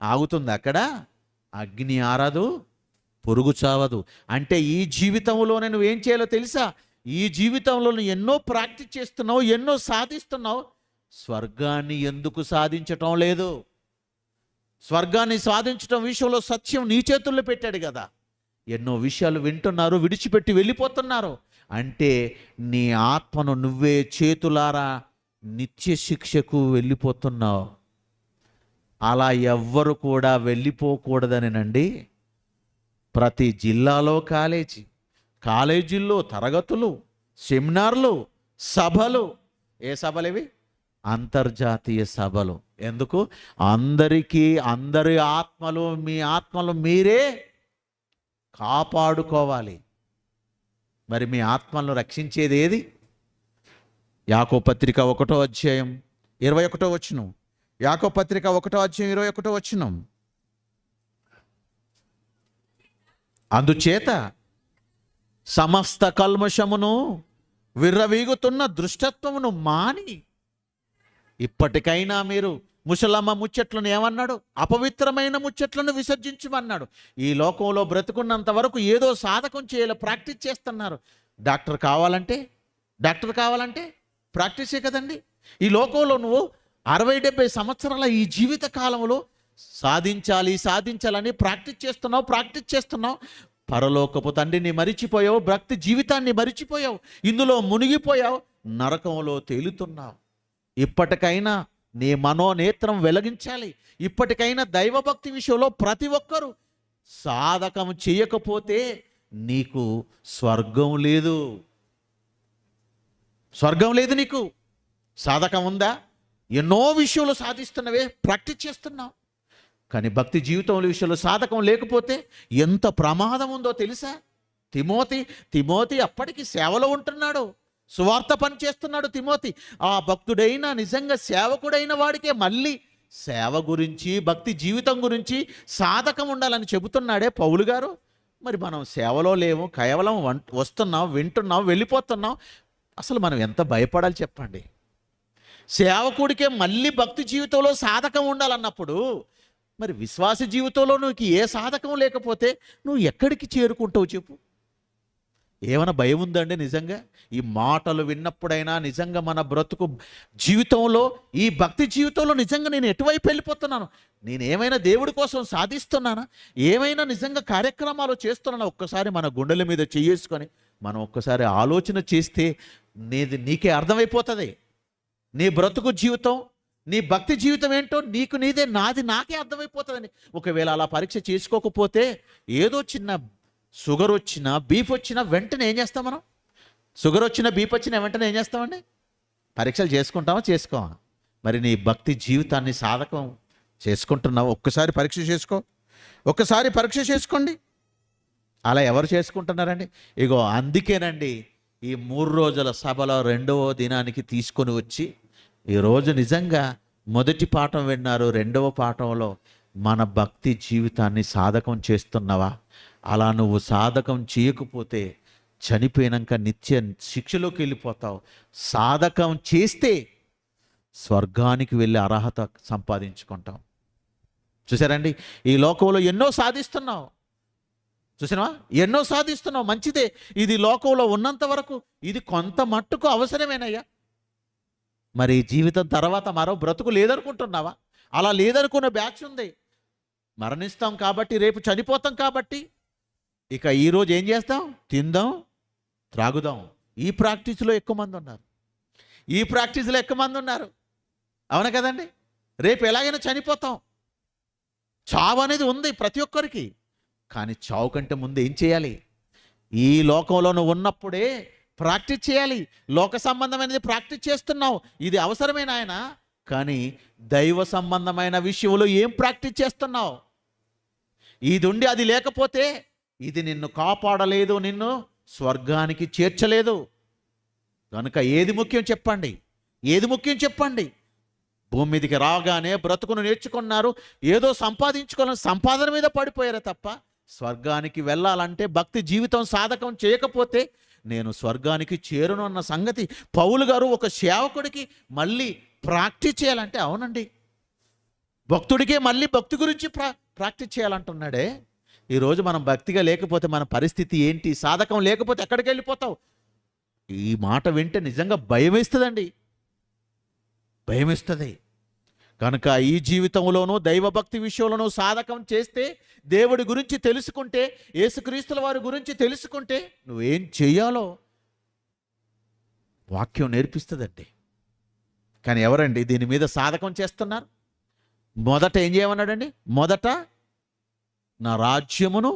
ఆగుతుంది అక్కడ. అగ్ని ఆరదు, పొరుగు చావదు. అంటే ఈ జీవితంలోనే నువ్వేం చేయాలో తెలుసా? ఈ జీవితంలో నువ్వు ఎన్నో ప్రాక్టీస్ చేస్తున్నావు, ఎన్నో సాధిస్తున్నావు. స్వర్గాన్ని ఎందుకు సాధించటం లేదు? స్వర్గాన్ని సాధించటం విషయంలో సత్యం నీ చేతుల్లో పెట్టాడు కదా. ఎన్నో విషయాలు వింటున్నారు, విడిచిపెట్టి వెళ్ళిపోతున్నారు. అంటే నీ ఆత్మను నువ్వే చేతులారా నిత్య శిక్షకు వెళ్ళిపోతున్నావు. అలా ఎవ్వరు కూడా వెళ్ళిపోకూడదనేనండి ప్రతి జిల్లాలో కాలేజీల్లో తరగతులు, సెమినార్లు, సభలు. ఏ సభలు ఇవి? అంతర్జాతీయ సభలు. ఎందుకు? అందరి ఆత్మలు, మీ ఆత్మలు మీరే కాపాడుకోవాలి. మరి మీ ఆత్మలను రక్షించేది ఏది? యాకోబు పత్రిక 1వ అధ్యాయం 21వ వచనం. యాకోబు పత్రిక 1వ అధ్యాయం 21వ వచనం. అందుచేత సమస్త కల్మషమును, విర్రవీగుతున్న దుష్టత్వమును మాని ఇప్పటికైనా మీరు ముసలమ్మ ముచ్చట్లను ఏమన్నాడు? అపవిత్రమైన ముచ్చట్లను విసర్జించమన్నాడు. ఈ లోకంలో బ్రతుకున్నంత వరకు ఏదో సాధకం చేయాలి, ప్రాక్టీస్ చేస్తున్నారు. డాక్టర్ కావాలంటే ప్రాక్టీసే కదండి. ఈ లోకంలో నువ్వు 60-70 సంవత్సరాల ఈ జీవిత కాలంలో సాధించాలని ప్రాక్టీస్ చేస్తున్నావు. పరలోకపు తండ్రిని మరిచిపోయావు, భక్తి జీవితాన్ని మరిచిపోయావు, ఇందులో మునిగిపోయావు, నరకంలో తేలుతున్నావు. ఇప్పటికైనా నీ మనోనేత్రం వెలిగించాలి. ఇప్పటికైనా దైవభక్తి విషయంలో ప్రతి ఒక్కరూ సాధకం చేయకపోతే నీకు స్వర్గం లేదు. నీకు సాధకం ఉందా? ఎన్నో విషయంలో సాధిస్తున్నవే, ప్రాక్టీస్ చేస్తున్నావు. కానీ భక్తి జీవితం విషయంలో సాధకం లేకపోతే ఎంత ప్రమాదం ఉందో తెలుసా? తిమోతి అప్పటికి సేవలో ఉంటున్నాడు, సువార్త పని చేస్తున్నాడు తిమోతి. ఆ భక్తుడైన, నిజంగా సేవకుడైన వాడికే మళ్ళీ సేవ గురించి, భక్తి జీవితం గురించి సాధకం ఉండాలని చెబుతున్నాడే పౌలు గారు. మరి మనం సేవలో లేము, కేవలం వస్తున్నాం, వింటున్నాం, వెళ్ళిపోతున్నాం. అసలు మనం ఎంత భయపడాలి చెప్పండి? సేవకుడికే మళ్ళీ భక్తి జీవితంలో సాధకం ఉండాలన్నప్పుడు మరి విశ్వాస జీవితంలో నువ్వు ఏ సాధకం లేకపోతే నువ్వు ఎక్కడికి చేరుకుంటావు చెప్పు? ఏమైనా భయం ఉందండి నిజంగా? ఈ మాటలు విన్నప్పుడైనా నిజంగా మన బ్రతుకు జీవితంలో, ఈ భక్తి జీవితంలో నిజంగా నేను ఎటువైపు వెళ్ళిపోతున్నాను? నేను ఏమైనా దేవుడి కోసం సాధిస్తున్నానా? ఏమైనా నిజంగా కార్యక్రమాలు చేస్తున్నానా? ఒక్కసారి మన గుండెల మీద చేసుకొని మనం ఒక్కసారి ఆలోచన చేస్తే నీకే అర్థమైపోతుంది. నీ బ్రతుకు జీవితం, నీ భక్తి జీవితం ఏంటో నీదే, నాకే అర్థమైపోతుందండి. ఒకవేళ అలా పరీక్ష చేసుకోకపోతే ఏదో చిన్న షుగర్ వచ్చినా, బీఫ్ వచ్చినా వెంటనే ఏం చేస్తాం మనం? షుగర్ వచ్చినా, బీఫ్ వచ్చినా వెంటనే ఏం చేస్తామండి? పరీక్షలు చేసుకోమా? మరి నీ భక్తి జీవితాన్ని సాధకం చేసుకుంటున్నావు? ఒక్కసారి పరీక్ష చేసుకోండి. అలా ఎవరు చేసుకుంటున్నారండి? ఇగో అందుకేనండి ఈ 3 రోజుల సభలో 2వ దినానికి తీసుకొని వచ్చి ఈరోజు నిజంగా మొదటి పాఠం విన్నారు, 2వ పాఠంలో మన భక్తి జీవితాన్ని సాధకం చేస్తున్నావా? అలా నువ్వు సాధకం చేయకపోతే చనిపోయినాక నిత్య శిక్షలోకి వెళ్ళిపోతావు. సాధకం చేస్తే స్వర్గానికి వెళ్ళి అర్హత సంపాదించుకుంటాం. చూసారండి, ఈ లోకంలో ఎన్నో సాధిస్తున్నావు, చూసినావా, ఎన్నో సాధిస్తున్నావు, మంచిదే. ఇది లోకంలో ఉన్నంత వరకు ఇది కొంత మట్టుకు అవసరమేనయ్యా. మరి జీవితం తర్వాత మరో బ్రతుకు లేదనుకుంటున్నావా? అలా లేదనుకున్న బ్యాచ్ ఉంది. మరణిస్తాం కాబట్టి, రేపు చనిపోతాం కాబట్టి, ఇక ఈరోజు ఏం చేస్తాం? తిందాం, త్రాగుదాం. ఈ ప్రాక్టీస్లో ఎక్కువ మంది ఉన్నారు. అవునా కదండి? రేపు ఎలాగైనా చనిపోతాం. చావు అనేది ఉంది ప్రతి ఒక్కరికి. కానీ చావు కంటే ముందు ఏం చేయాలి? ఈ లోకంలో నువ్వు ఉన్నప్పుడే ప్రాక్టీస్ చేయాలి. లోక సంబంధమైనది ప్రాక్టీస్ చేస్తున్నావు, ఇది అవసరమే నాయన. కానీ దైవ సంబంధమైన విషయంలో ఏం ప్రాక్టీస్ చేస్తున్నావు? ఇది ఉండి అది లేకపోతే ఇది నిన్ను కాపాడలేదు, నిన్ను స్వర్గానికి చేర్చలేదు. కనుక ఏది ముఖ్యం చెప్పండి? భూమి మీదకి రాగానే బ్రతుకును నేర్చుకున్నారు, ఏదో సంపాదించుకోవాలని సంపాదన మీద పడిపోయారు తప్ప స్వర్గానికి వెళ్ళాలంటే భక్తి జీవితం సాధకం చేయకపోతే నేను స్వర్గానికి చేరును అన్న సంగతి పౌలు గారు ఒక సేవకుడికి మళ్ళీ ప్రాక్టీస్ చేయాలంటే, అవునండి, భక్తుడికే మళ్ళీ భక్తి గురించి ప్రాక్టీస్ చేయాలంటున్నాడే. ఈరోజు మనం భక్తిగా లేకపోతే మన పరిస్థితి ఏంటి? సాధకం లేకపోతే ఎక్కడికి వెళ్ళిపోతావు? ఈ మాట వింటే నిజంగా భయం వేస్తుంది. కనుక ఈ జీవితంలోనూ దైవభక్తి విషయంలోనూ సాధకం చేస్తే, దేవుడి గురించి తెలుసుకుంటే, యేసుక్రీస్తుల వారి గురించి తెలుసుకుంటే నువ్వేం చేయాలో వాక్యం నేర్పిస్తుందండి. కానీ ఎవరండి దీని మీద సాధకం చేస్తున్నారు? మొదట ఏం చేయమన్నాడండి? మొదట నా రాజ్యమును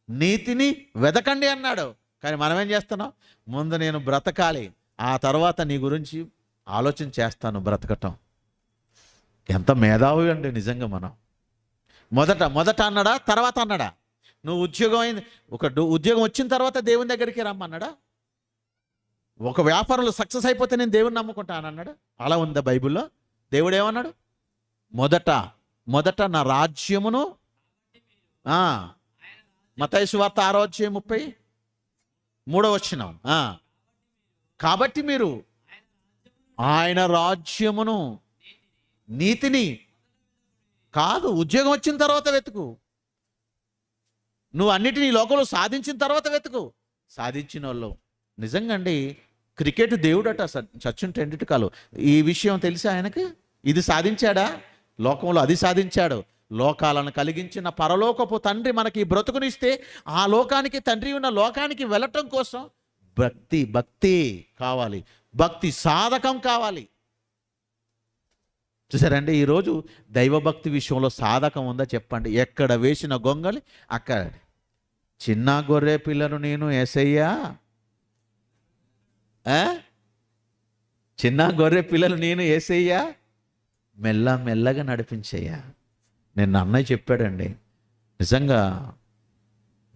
నీతిని వెదకండి అన్నాడు. కానీ మనం ఏం చేస్తున్నాం? ముందు నేను బ్రతకాలి, ఆ తర్వాత నీ గురించి ఆలోచన చేస్తాను బ్రతకటం. ఎంత మేధావి అండి నిజంగా మనం. మొదట అన్నాడా? తర్వాత అన్నాడా? నువ్వు ఉద్యోగం అయింది, ఉద్యోగం వచ్చిన తర్వాత దేవుని దగ్గరికి రమ్మన్నాడా? ఒక వ్యాపారంలో సక్సెస్ అయిపోతే నేను దేవుని నమ్ముకుంటాను అన్నాడు? అలా ఉందా బైబిల్లో? దేవుడు ఏమన్నాడు? మొదట నా రాజ్యమును, మత్తయి సువార్త 6:33 కాబట్టి మీరు ఆయన రాజ్యమును నీతిని కాదు, ఉద్యోగం వచ్చిన తర్వాత వెతుకు. నువ్వు అన్నిటినీ లోకంలో సాధించిన తర్వాత వెతుకు. సాధించిన వాళ్ళు నిజంగా అండి, క్రికెట్ దేవుడట సచిన్ టెండూల్కర్. ఈ విషయం తెలిసి ఆయనకి ఇది సాధించాడా? లోకంలో అది సాధించాడు. లోకాలను కలిగించిన పరలోకపు తండ్రి మనకి బ్రతుకునిస్తే ఆ లోకానికి, తండ్రి ఉన్న లోకానికి వెళ్ళటం కోసం భక్తి కావాలి, భక్తి సాధకం కావాలి. చూసారండి, ఈరోజు దైవభక్తి విషయంలో సాధకం ఉందా చెప్పండి? ఎక్కడ వేసిన గొంగలి అక్కడ. చిన్న గొర్రె పిల్లను నేను యేసయ్యా, చిన్న గొర్రె పిల్లలు నేను యేసయ్యా, మెల్లగా నడిపించయ్యా. నిన్న అన్నయ్య చెప్పాడండి, నిజంగా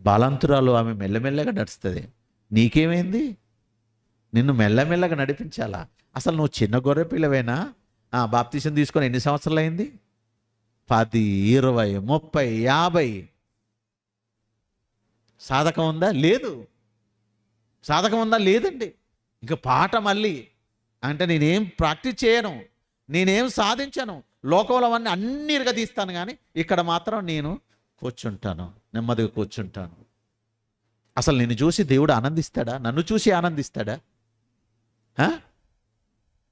బాలంతురాలు ఆమె మెల్లగా నడుస్తుంది. నీకేమైంది? నిన్ను మెల్లగా నడిపించాలా? అసలు నువ్వు చిన్న గొర్రె పిల్లవేనా? బాప్తీసం తీసుకొని ఎన్ని సంవత్సరాలు అయింది? 10, 20, 30, 50. సాధకం ఉందా? లేదు. సాధకం ఉందా? లేదండి. ఇంకా పాట మళ్ళీ అంటే నేనేం ప్రాక్టీస్ చేయను, నేనేం సాధించను, లోకంలో అన్నీ ఇరగదీస్తాను, కానీ ఇక్కడ మాత్రం నేను కూర్చుంటాను, నెమ్మదిగా కూర్చుంటాను. అసలు నిన్ను చూసి దేవుడు ఆనందిస్తాడా? నన్ను చూసి ఆనందిస్తాడా?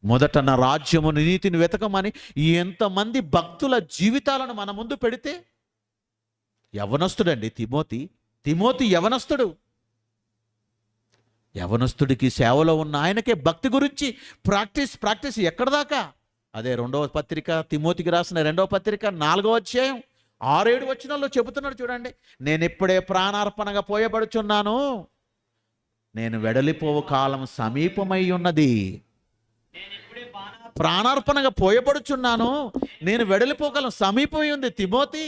మొదట నా రాజ్యము నీతిని వెతకమని ఎంతమంది భక్తుల జీవితాలను మన ముందు పెడితే, యవనస్తుడండి తిమోతి యవనస్తుడికి సేవలో ఉన్న ఆయనకే భక్తి గురించి ప్రాక్టీస్ ఎక్కడ దాకా? అదే 2వ పత్రిక, తిమోతికి రాసిన 2వ పత్రిక 4వ అధ్యాయం 6-7 వచనాల్లో చెబుతున్నాడు చూడండి. నేను ఇప్పుడే ప్రాణార్పణగా పోయబడుచున్నాను, నేను వెడలిపోవు కాలం సమీపమై ఉన్నది. ప్రాణార్పణగా పోయబడుచున్నాను, నేను వెడలిపోగలం సమీపమై ఉంది. తిమోతి,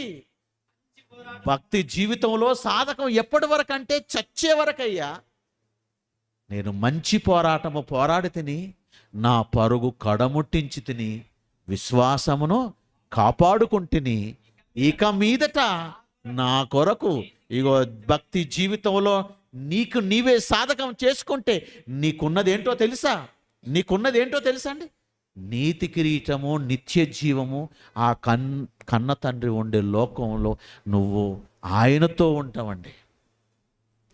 భక్తి జీవితంలో సాధకం ఎప్పటి వరకు అంటే చచ్చే వరకయ్యా. నేను మంచి పోరాటము పోరాడి తిని, నా పరుగు కడముట్టించి తిని, విశ్వాసమును కాపాడుకుంటుని. ఇక మీదట నా కొరకు ఇగో భక్తి జీవితంలో నీకు నీవే సాధకం చేసుకుంటే నీకున్నదేంటో తెలుసా అండి? నీతి కిరీటము, నిత్య జీవము, ఆ కన్న తండ్రి ఉండే లోకంలో నువ్వు ఆయనతో ఉంటావండి.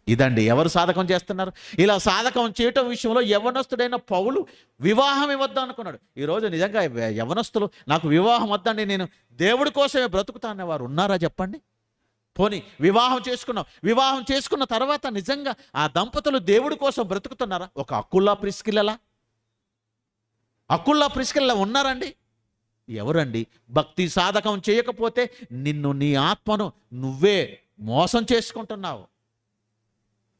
ఇదండి ఎవరు సాధకం చేస్తున్నారు. ఇలా సాధకం చేయటం విషయంలో యవ్వనస్తుడైన పౌలు వివాహం ఇవ్వద్దు అనుకున్నాడు. ఈరోజు నిజంగా యవ్వనస్తులు నాకు వివాహం వద్దండి, నేను దేవుడి కోసమే బ్రతుకుతానే వారు ఉన్నారా చెప్పండి? పోనీ వివాహం చేసుకున్న తర్వాత నిజంగా ఆ దంపతులు దేవుడి కోసం బ్రతుకుతున్నారా? ఒక అకుల్లా ప్రిస్కిల్లా ఉన్నారండి? ఎవరండి? భక్తి సాధకం చేయకపోతే నీ ఆత్మను నువ్వే మోసం చేసుకుంటున్నావు.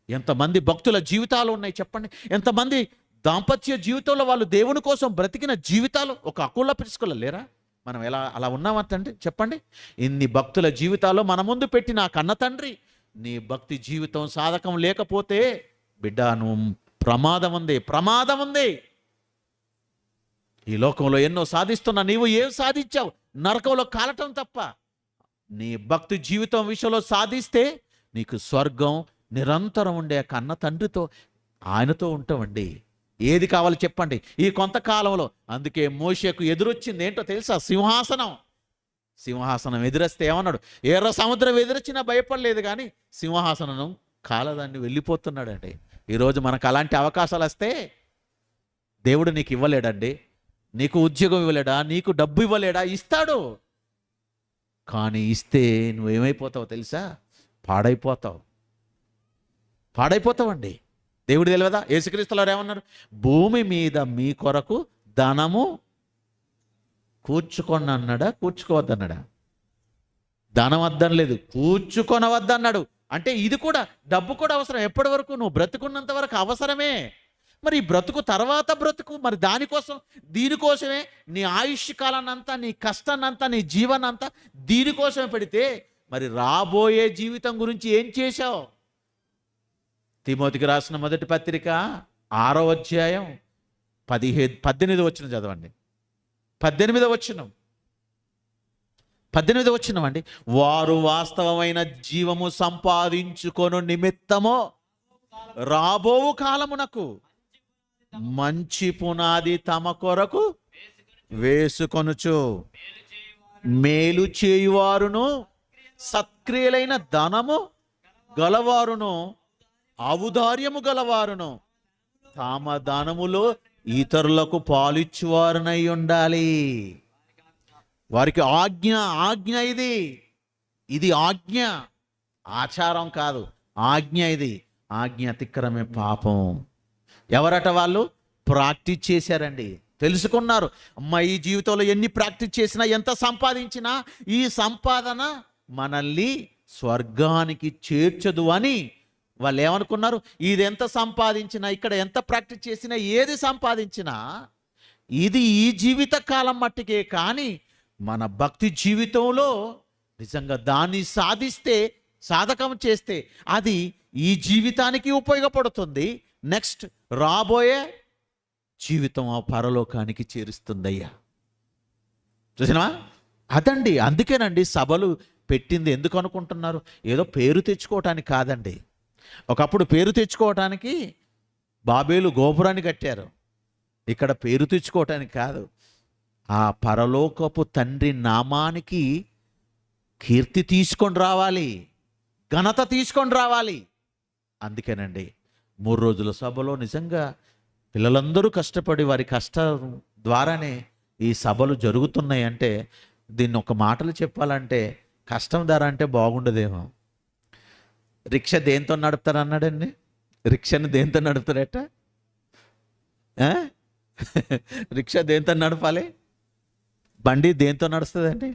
ఎంతమంది భక్తుల జీవితాలు ఉన్నాయి చెప్పండి. ఎంతమంది దాంపత్య జీవితంలో వాళ్ళు దేవుని కోసం బ్రతికిన జీవితాలు ఒక అకుల్లా ప్రిస్కిల్లా లేరా? మనం అలా ఉన్నామంటే చెప్పండి. ఇన్ని భక్తుల జీవితాల్లో మన ముందు పెట్టిన ఆ కన్న తండ్రి నీ భక్తి జీవితం సాధకం లేకపోతే బిడ్డ నువ్వు ప్రమాదం ఉంది. ఈ లోకంలో ఎన్నో సాధిస్తున్నా నీవు ఏం సాధించావు? నరకంలో కాలటం తప్ప. నీ భక్తి జీవితం విషయంలో సాధిస్తే నీకు స్వర్గం నిరంతరం ఉండే కన్న తండ్రితో ఆయనతో ఉంటామండి. ఏది కావాలి చెప్పండి ఈ కొంతకాలంలో. అందుకే మోషేకు ఎదురొచ్చింది ఏంటో తెలుసా? సింహాసనం ఎదురొస్తే ఏమన్నాడు? ఎర్ర సముద్రం ఎదురొచ్చినా భయపడలేదు, కానీ సింహాసనం కాలదాన్ని వెళ్ళిపోతున్నాడండి. ఈరోజు మనకు అలాంటి అవకాశాలు వస్తే దేవుడు నీకు ఇవ్వలేడండి. నీకు ఉద్యోగం ఇవ్వలేడా? నీకు డబ్బు ఇవ్వలేడా? ఇస్తాడు. కానీ ఇస్తే నువ్వేమైపోతావు తెలుసా? పాడైపోతావండి. దేవుడు తెలియదా? యేసుక్రీస్తులు ఏమన్నారు? భూమి మీద మీ కొరకు ధనము కూర్చుకొని అన్నాడా, కూర్చుకోవద్దన్నాడా? ధనం వద్దనలేదు, కూర్చుకొనవద్దన్నాడు. అంటే ఇది కూడా, డబ్బు కూడా అవసరం. ఎప్పటి వరకు? నువ్వు బ్రతుకున్నంత వరకు అవసరమే. మరి ఈ బ్రతుకు తర్వాత బ్రతుకు, మరి దీనికోసమే నీ ఆయుష్ కాలాన్నంతా, నీ కష్టాన్నంతా, నీ జీవనంతా దీనికోసమే పెడితే మరి రాబోయే జీవితం గురించి ఏం చేశావు? తిమోతికి రాసిన మొదటి పత్రిక 6వ అధ్యాయం 18వ వచనం చదవండి. 18వ వచనం అండి. వారు వాస్తవమైన జీవము సంపాదించుకొను నిమిత్తము రాబోవు కాలమునకు మంచి పునాది తమ కొరకు వేసుకొనుచు మేలు చేయువారును సత్క్రియలైన ధనము గలవారును ఔదార్యము గలవారును తమ దానములో ఇతరులకు పాలిచ్చువారునై ఉండాలి. వారికి ఆజ్ఞ ఇది ఆజ్ఞ, ఆచారం కాదు, ఆజ్ఞ. ఇది ఆజ్ఞ అతిక్రమే పాపం. ఎవరట? వాళ్ళు ప్రాక్టీస్ చేశారండి, తెలుసుకున్నారు. అమ్మ ఈ జీవితంలో ఎన్ని ప్రాక్టీస్ చేసినా, ఎంత సంపాదించినా ఈ సంపాదన మనల్ని స్వర్గానికి చేర్చదు అని వాళ్ళు ఏమనుకున్నారు? ఇది ఎంత సంపాదించినా, ఇక్కడ ఎంత ప్రాక్టీస్ చేసినా, ఏది సంపాదించినా ఇది ఈ జీవిత కాలం మట్టికే. కానీ మన భక్తి జీవితంలో నిజంగా దాన్ని సాధకం చేస్తే అది ఈ జీవితానికి ఉపయోగపడుతుంది. నెక్స్ట్ రాబోయే జీవితం ఆ పరలోకానికి చేరుస్తుందయ్యా. చూసినా? అదండి. అందుకేనండి సభలు పెట్టింది. ఎందుకు అనుకుంటున్నారు? ఏదో పేరు తెచ్చుకోవటానికి కాదండి. ఒకప్పుడు పేరు తెచ్చుకోవటానికి బాబేలు గోపురాన్ని కట్టారు. ఇక్కడ పేరు తెచ్చుకోవటానికి కాదు, ఆ పరలోకపు తండ్రి నామానికి కీర్తి తీసుకొని రావాలి, ఘనత తీసుకొని రావాలి. అందుకేనండి 3 రోజుల సభలో నిజంగా పిల్లలందరూ కష్టపడి వారి కష్టం ద్వారానే ఈ సభలు జరుగుతున్నాయి. అంటే దీన్ని ఒక మాటలు చెప్పాలంటే కష్టం ధర అంటే బాగుండదేమో. రిక్షా దేంతో నడుపుతారు అన్నాడండి? రిక్షాని దేంతో నడుపుతారట? రిక్షా దేంతో నడపాలి? బండి దేంతో నడుస్తుందండి?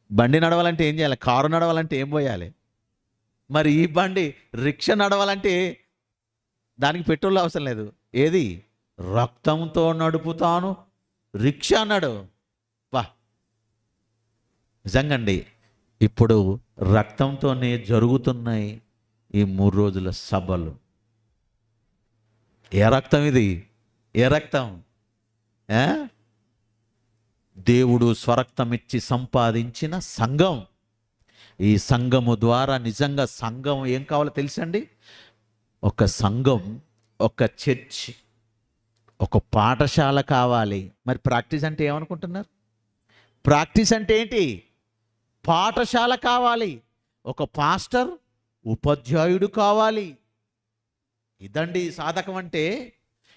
బండి నడవాలంటే ఏం చేయాలి? కారు నడవాలంటే ఏం పోయాలి? మరి ఈ బండి రిక్షా నడవాలంటే దానికి పెట్రోల్ అవసరం లేదు. ఏది? రక్తంతో నడుపుతాను రిక్షా అన్నాడు. వా, నిజంగండి ఇప్పుడు రక్తంతోనే జరుగుతున్నాయి ఈ 3 రోజుల సభలు. ఏ రక్తం ఇది? ఏ రక్తం? దేవుడు స్వరక్తం ఇచ్చి సంపాదించిన సంఘం. ఈ సంఘము ద్వారా నిజంగా సంఘం ఏం కావాలో తెలుసండి? ఒక సంఘం, ఒక చర్చ్, ఒక పాఠశాల కావాలి. మరి ప్రాక్టీస్ అంటే ఏమనుకుంటున్నారు? ప్రాక్టీస్ అంటే ఏంటి? పాఠశాల కావాలి. ఒక పాస్టర్, ఉపాధ్యాయుడు కావాలి. ఇదండి సాధకం అంటే.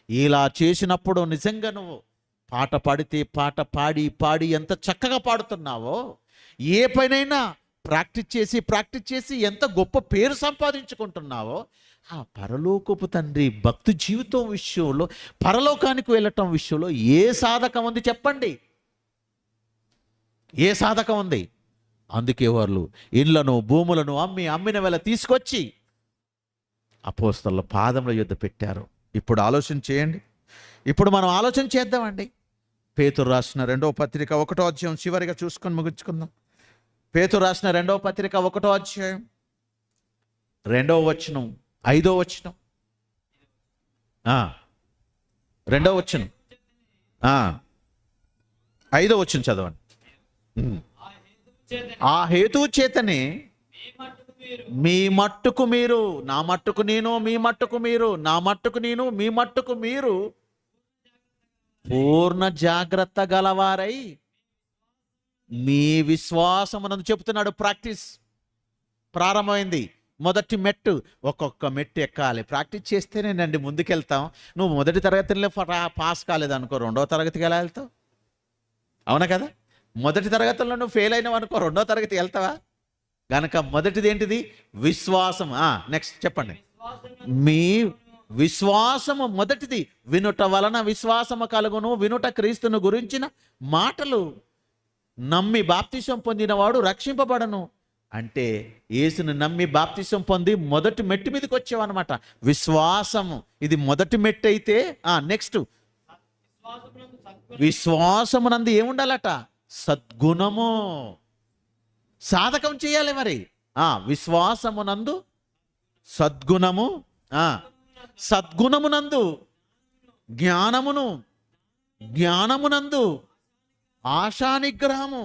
ఇలా చేసినప్పుడు నిజంగా నువ్వు పాట పాడితే పాట పాడి పాడి ఎంత చక్కగా పాడుతున్నావో, ఏ పనైనా ప్రాక్టీస్ చేసి ఎంత గొప్ప పేరు సంపాదించుకుంటున్నావో, ఆ పరలోకపు తండ్రి భక్తి జీవితం విషయంలో, పరలోకానికి వెళ్ళటం విషయంలో ఏ సాధకం ఉంది చెప్పండి? ఏ సాధకం ఉంది? అందుకే వాళ్ళు ఇళ్లను భూములను అమ్మిన వేళ తీసుకొచ్చి అపోస్తలుల పాదముల యొద్ద పెట్టారు. ఇప్పుడు ఆలోచన చేయండి. ఇప్పుడు మనం ఆలోచన చేద్దామండి. పేతురు రాసిన 2వ పత్రిక 1వ అధ్యాయం చివరిగా చూసుకొని ముగించుకుందాం. పేతురు రాసిన 2వ పత్రిక 1వ అధ్యాయం 2వ వచనం 5వ వచనం 2వ వచనం 5వ వచనం చదవండి. ఆ హేతువు చేతనే మీ మట్టుకు మీరు, నా మట్టుకు నేను, మీ మట్టుకు మీరు, నా మట్టుకు నేను, మీ మట్టుకు మీరు పూర్ణ జాగ్రత్త గలవారై మీ విశ్వాసమునందు చెప్తున్నాడు. ప్రాక్టీస్ ప్రారంభమైంది. మొదటి మెట్టు, ఒక్కొక్క మెట్టు ఎక్కాలి. ప్రాక్టీస్ చేస్తేనేనండి ముందుకెళ్తాం. నువ్వు మొదటి తరగతిలో పాస్ కాలేదనుకో, 2వ తరగతికి ఎలా వెళ్తావు? అవునా కదా? మొదటి తరగతిలో నువ్వు ఫెయిల్ అయినావు అనుకో, 2వ తరగతికి వెళ్తావా? కనుక మొదటిది ఏంటిది? విశ్వాసం. నెక్స్ట్ చెప్పండి. మీ విశ్వాసము మొదటిది. వినుట వలన విశ్వాసము కలుగును, వినుట క్రీస్తును గురించిన మాటలు. నమ్మి బాప్తిసం పొందినవాడు రక్షింపబడను. అంటే యేసును నమ్మి బాప్తిసం పొంది మొదటి మెట్టు మీదకి వచ్చావు అనమాట. విశ్వాసము ఇది మొదటి మెట్టు అయితే, నెక్స్ట్ విశ్వాసమునందు ఏముండాలట? సద్గుణము. సాధకం చేయాలి మరి. విశ్వాసమునందు సద్గుణము, సద్గుణమునందు జ్ఞానమును, జ్ఞానమునందు ఆశానిగ్రహము,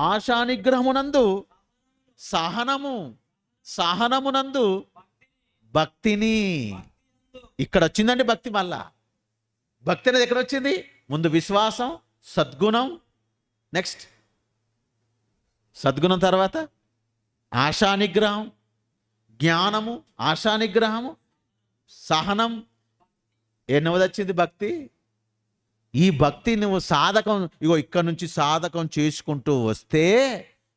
ఆశానిగ్రహమునందు సహనము, సహనమునందు భక్తిని. ఇక్కడ వచ్చిందండి భక్తి. మళ్ళా భక్తి అనేది ఎక్కడ వచ్చింది? ముందు విశ్వాసం, సద్గుణం, నెక్స్ట్ సద్గుణం తర్వాత ఆశానిగ్రహం, జ్ఞానము, ఆశానిగ్రహము, సహనం. ఎన్నవది వచ్చింది? భక్తి. ఈ భక్తి నువ్వు సాధకం, ఇగో ఇక్కడ నుంచి సాధకం చేసుకుంటూ వస్తే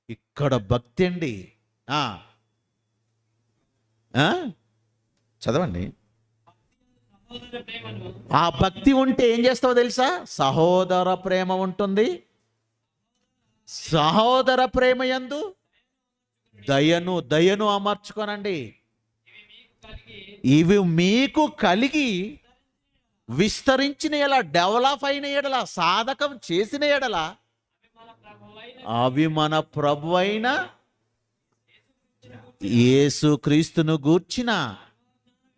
ఇక్కడ భక్తి అండి. చదవండి. ఆ భక్తి ఉంటే ఏం చేస్తావో తెలుసా? సహోదర ప్రేమ ఉంటుంది. సహోదర ప్రేమ యందు దయను అమర్చుకోనండి. ఇవి మీకు కలిగి విస్తరించిన ఎడల, డెవలప్ అయిన ఎడల, సాధకం చేసిన ఎడల, అవి మన ప్రభు అయిన యేసుక్రీస్తును గూర్చిన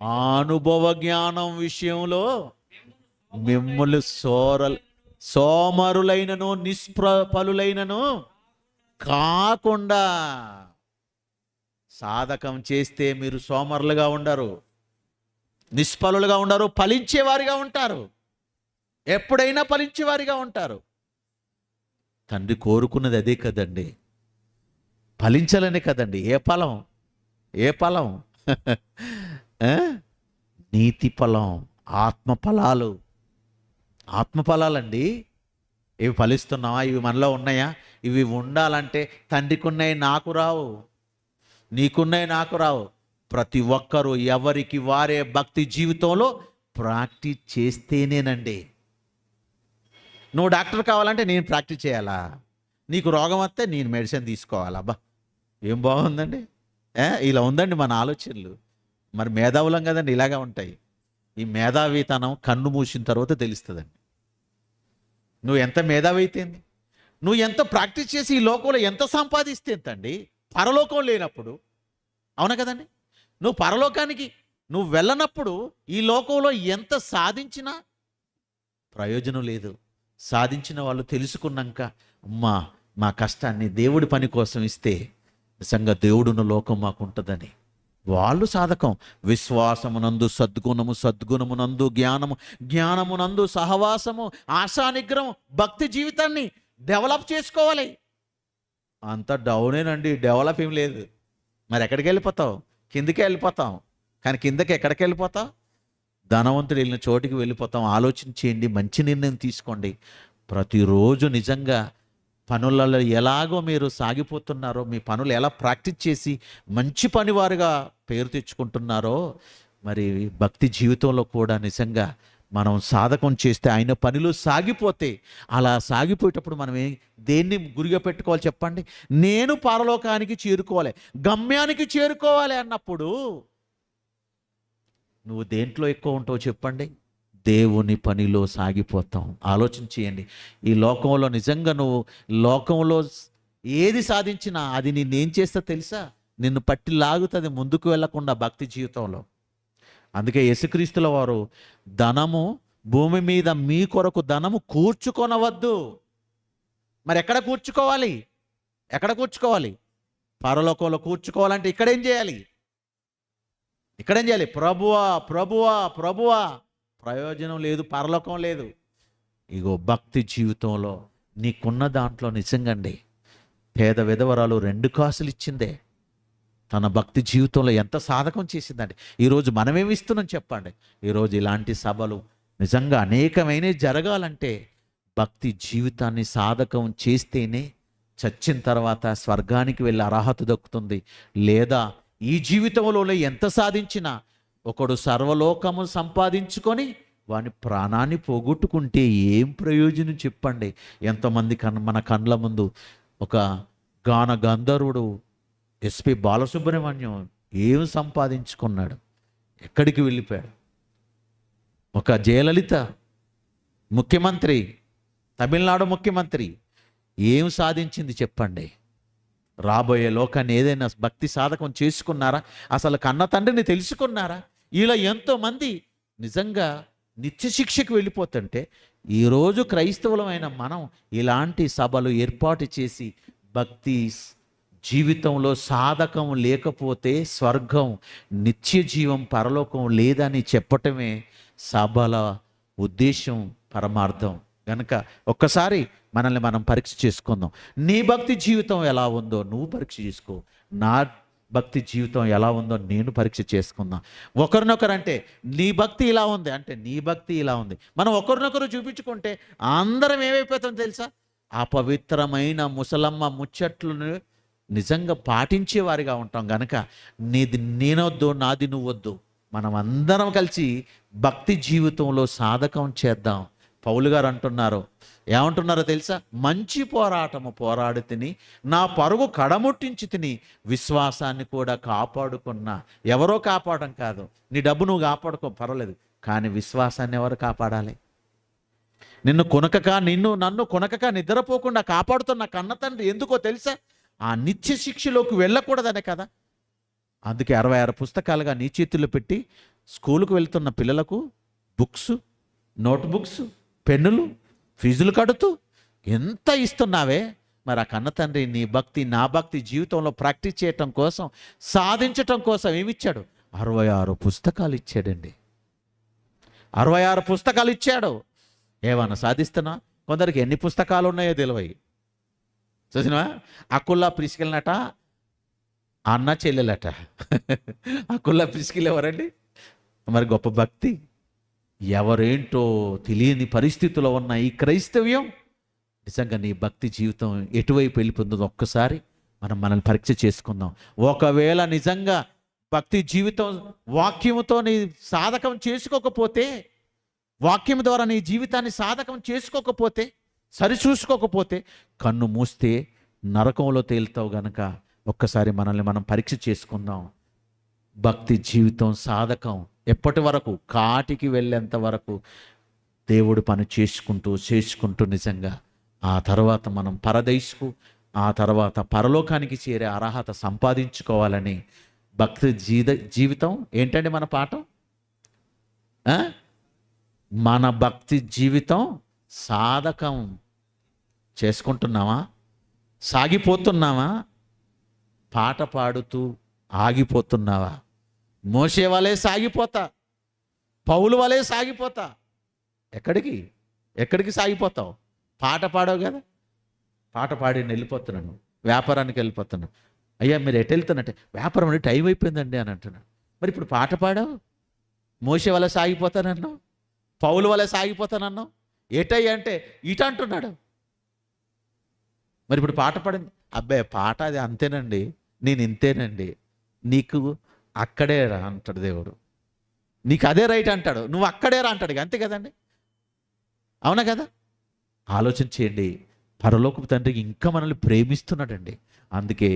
అనుభవ జ్ఞానం విషయంలో మిమ్మల్ని సోమరులైనను నిష్ప్రఫలులైనను కాకుండా. సాధకం చేస్తే మీరు సోమరులుగా ఉండరు, నిష్ఫలులుగా ఉండరు, ఫలించేవారిగా ఉంటారు. ఎప్పుడైనా ఫలించేవారిగా ఉంటారు. తండ్రి కోరుకున్నది అదే కదండి, ఫలించాలనే కదండి. ఏ ఫలం? ఏ ఫలం? నీతి ఫలం, ఆత్మ ఫలాలు. ఆత్మ ఫలాలండి. ఇవి ఫలిస్తున్నావా? ఇవి మనలో ఉన్నాయా? ఇవి ఉండాలంటే తండ్రికి ఉన్నాయి, నాకు రావు, నీకున్నాయి, నాకు రావు. ప్రతి ఒక్కరూ ఎవరికి వారే భక్తి జీవితంలో ప్రాక్టీస్ చేస్తేనేనండి. నువ్వు డాక్టర్ కావాలంటే నేను ప్రాక్టీస్ చేయాలా? నీకు రోగం వస్తే నేను మెడిసిన్ తీసుకోవాలా? అబ్బా ఏం బాగుందండి. ఇలా ఉందండి మన ఆలోచనలు. మరి మేధావులం కదండి, ఇలాగా ఉంటాయి. ఈ మేధావితనం కన్ను మూసిన తర్వాత తెలుస్తుందండి. నువ్వు ఎంత మేధావి అయితే, నువ్వు ఎంత ప్రాక్టీస్ చేసి ఈ లోకంలో ఎంత సంపాదిస్తే ఎంతండి, పరలోకం లేనప్పుడు. అవునా కదండి? నువ్వు పరలోకానికి నువ్వు వెళ్ళనప్పుడు ఈ లోకంలో ఎంత సాధించినా ప్రయోజనం లేదు. సాధించిన వాళ్ళు తెలుసుకున్నాక, మా కష్టాన్ని దేవుడి పని కోసం ఇస్తే నిజంగా దేవుడున్న లోకం మాకు ఉంటుందని వాళ్ళు సాధకం. విశ్వాసమునందు సద్గుణము, సద్గుణమునందు జ్ఞానము, జ్ఞానమునందు సహవాసము, ఆశానిగ్రహం, భక్తి జీవితాన్ని డెవలప్ చేసుకోవాలి. అంత డౌనేనండి, డెవలప్ ఏం లేదు. మరి ఎక్కడికి వెళ్ళిపోతావు? కిందకే వెళ్ళిపోతాం. కానీ కిందకి ఎక్కడికి వెళ్ళిపోతావు? ధనవంతుడు వెళ్ళిన చోటికి వెళ్ళిపోతాం. ఆలోచన చేయండి, మంచి నిర్ణయం తీసుకోండి. ప్రతిరోజు నిజంగా పనులలో ఎలాగో మీరు సాగిపోతున్నారో, మీ పనులు ఎలా ప్రాక్టీస్ చేసి మంచి పనివారుగా పేరు తెచ్చుకుంటున్నారో, మరి భక్తి జీవితంలో కూడా నిజంగా మనం సాధకం చేస్తే, ఆయన పనిలో సాగిపోతే, అలా సాగిపోయేటప్పుడు మనం దేన్ని గురిగా పెట్టుకోవాలి చెప్పండి? నేను పరలోకానికి చేరుకోవాలి, గమ్యానికి చేరుకోవాలి అన్నప్పుడు నువ్వు దేంట్లో ఎక్కువ ఉంటావు చెప్పండి? దేవుని పనిలో సాగిపోతాం. ఆలోచన చేయండి. ఈ లోకంలో నిజంగా నువ్వు లోకంలో ఏది సాధించినా అది నిన్నేం చేస్తా తెలుసా? నిన్ను పట్టి లాగుతుంది ముందుకు వెళ్లకుండా భక్తి జీవితంలో. అందుకే యేసుక్రీస్తుల వారు, ధనము భూమి మీద మీ కొరకు ధనము కూర్చుకొనవద్దు. మరి ఎక్కడ కూర్చుకోవాలి? ఎక్కడ కూర్చుకోవాలి? పరలోకంలో కూర్చుకోవాలంటే ఇక్కడేం చేయాలి? ఇక్కడేం చేయాలి? ప్రభువా ప్రభువా ప్రభువా. ప్రయోజనం లేదు, పరలోకం లేదు. ఇగో భక్తి జీవితంలో నీకున్న దాంట్లో నిజంగండి, పేద విధవరాలు 2 కాసులు ఇచ్చిందే తన భక్తి జీవితంలో ఎంత సాధకం చేసిందండి. ఈరోజు మనమేమి ఇస్తున్నాం చెప్పండి? ఈరోజు ఇలాంటి సభలు నిజంగా అనేకమైనవి జరగాలంటే భక్తి జీవితాన్ని సాధకం చేస్తేనే చచ్చిన తర్వాత స్వర్గానికి వెళ్ళే అర్హత దక్కుతుంది. లేదా ఈ జీవితంలో ఎంత సాధించినా, ఒకడు సర్వలోకము సంపాదించుకొని వాని ప్రాణాన్ని పోగొట్టుకుంటే ఏం ప్రయోజనం చెప్పండి? ఎంతమంది మన కండ్ల ముందు ఒక గాన గంధర్వుడు ఎస్పి బాలసుబ్రహ్మణ్యం ఏం సంపాదించుకున్నాడు? ఎక్కడికి వెళ్ళిపోయాడు? ఒక జయలలిత ముఖ్యమంత్రి, తమిళనాడు ముఖ్యమంత్రి ఏం సాధించింది చెప్పండి? రాబోయే లోకాన్ని ఏదైనా భక్తి సాధకం చేసుకున్నారా? అసలు కన్న తండ్రిని తెలుసుకున్నారా? ఇలా ఎంతోమంది నిజంగా నిత్య శిక్షకు వెళ్ళిపోతుంటే, ఈరోజు క్రైస్తవులమైన మనం ఇలాంటి సభలు ఏర్పాటు చేసి భక్తి జీవితంలో సాధకం లేకపోతే స్వర్గం, నిత్య జీవం, పరలోకం లేదని చెప్పటమే సభల ఉద్దేశం, పరమార్థం. కనుక ఒక్కసారి మనల్ని మనం పరీక్ష చేసుకుందాం. నీ భక్తి జీవితం ఎలా ఉందో నువ్వు పరీక్ష చేసుకో, నా భక్తి జీవితం ఎలా ఉందో నేను పరీక్ష చేసుకుందాం. ఒకరినొకరు అంటే నీ భక్తి ఇలా ఉంది అంటే నీ భక్తి ఇలా ఉంది, మనం ఒకరినొకరు చూపించుకుంటే అందరం ఏమైపోతాం తెలుసా? ఆ పవిత్రమైన ముసలమ్మ ముచ్చట్లను నిజంగా పాటించేవారిగా ఉంటాం. గనక నీది నేనొద్దు, నాది నువ్వొద్దు, మనం అందరం కలిసి భక్తి జీవితంలో సాధకం చేద్దాం. పౌలు గారు అంటున్నారు, ఏమంటున్నారో తెలుసా? మంచి పోరాటము పోరాడి తిని, నా పరుగు కడముట్టించి తిని, విశ్వాసాన్ని కూడా కాపాడుకున్నా. ఎవరో కాపాడడం కాదు, నీ డబ్బు నువ్వు కాపాడుకో పర్వాలేదు, కానీ విశ్వాసాన్ని ఎవరు కాపాడాలి? నన్ను కొనకక నిద్రపోకుండా కాపాడుతున్న కన్న తండ్రి ఎందుకో తెలుసా? ఆ నిత్య శిక్షలోకి వెళ్ళకూడదనే కదా. అందుకే 66 పుస్తకాలుగా నీ చేతుల్లో పెట్టి స్కూలుకు వెళ్తున్న పిల్లలకు బుక్స్, నోట్ బుక్స్, పెన్నులు, ఫీజులు కడుతూ ఎంత ఇస్తున్నావే. మరి ఆ కన్న తండ్రి నీ భక్తి, నా భక్తి జీవితంలో ప్రాక్టీస్ చేయటం కోసం, సాధించటం కోసం ఏమిచ్చాడు? 66 పుస్తకాలు ఇచ్చాడండి. 66 పుస్తకాలు ఇచ్చాడు. ఏమన్నా సాధిస్తున్నా? కొందరికి ఎన్ని పుస్తకాలు ఉన్నాయో తెలివై. చూసినవా? అక్కుల్లా ప్రిస్కిల్నట అన్న చెల్లెలట. అక్కుల్లా ప్రిస్కిల్ ఎవరండి? మరి గొప్ప భక్తి. ఎవరేంటో తెలియని పరిస్థితుల్లో ఉన్న ఈ క్రైస్తవ్యం, నిజంగా నీ భక్తి జీవితం ఎటువైపు వెళ్ళిపోతుందో ఒక్కసారి మనల్ని పరీక్ష చేసుకుందాం. ఒకవేళ నిజంగా భక్తి జీవితం వాక్యముతో నీ సాధకం చేసుకోకపోతే, వాక్యం ద్వారా నీ జీవితాన్ని సాధకం చేసుకోకపోతే, సరిచూసుకోకపోతే, కన్ను మూస్తే నరకంలో తేలుతావు. గనక ఒక్కసారి మనల్ని మనం పరీక్ష చేసుకుందాం. భక్తి జీవితం సాధకం ఎప్పటి వరకు? కాటికి వెళ్ళేంత వరకు దేవుడు పని చేసుకుంటూ నిజంగా ఆ తర్వాత మనం పరదేశకు, ఆ తర్వాత పరలోకానికి చేరే అర్హత సంపాదించుకోవాలని భక్తి జీవితం ఏంటండి మన పాఠం? మన భక్తి జీవితం సాధకం చేసుకుంటున్నామా? సాగిపోతున్నావా? పాట పాడుతూ ఆగిపోతున్నావా? మోషే వలే సాగిపోతా, పౌలు వలే సాగిపోతా. ఎక్కడికి సాగిపోతావు? పాట పాడవు కదా, పాట పాడి వెళ్ళిపోతున్నాను, వ్యాపారానికి వెళ్ళిపోతున్నాను, అయ్యా మీరు ఎటు వెళ్తున్నట్టే, వ్యాపారం అంటే టైం అయిపోయిందండి అని అంటున్నాడు. మరి ఇప్పుడు పాట పాడావు, మోసే వల్ల సాగిపోతానన్నావు, పౌలు వల్ల సాగిపోతానన్నావు, ఏటయ్యా అంటే ఇట అంటున్నాడు. మరి ఇప్పుడు పాట పాడింది, అబ్బాయి పాట అది అంతేనండి, నేను ఇంతేనండి, నీకు అక్కడే రా అంటాడు దేవుడు. నీకు అదే రైట్ అంటాడు, నువ్వు అక్కడే రా అంటాడు. అంతే కదండి, అవునా కదా? ఆలోచన చేయండి. పరలోకపు తండ్రి ఇంకా మనల్ని ప్రేమిస్తున్నాడండి. అందుకే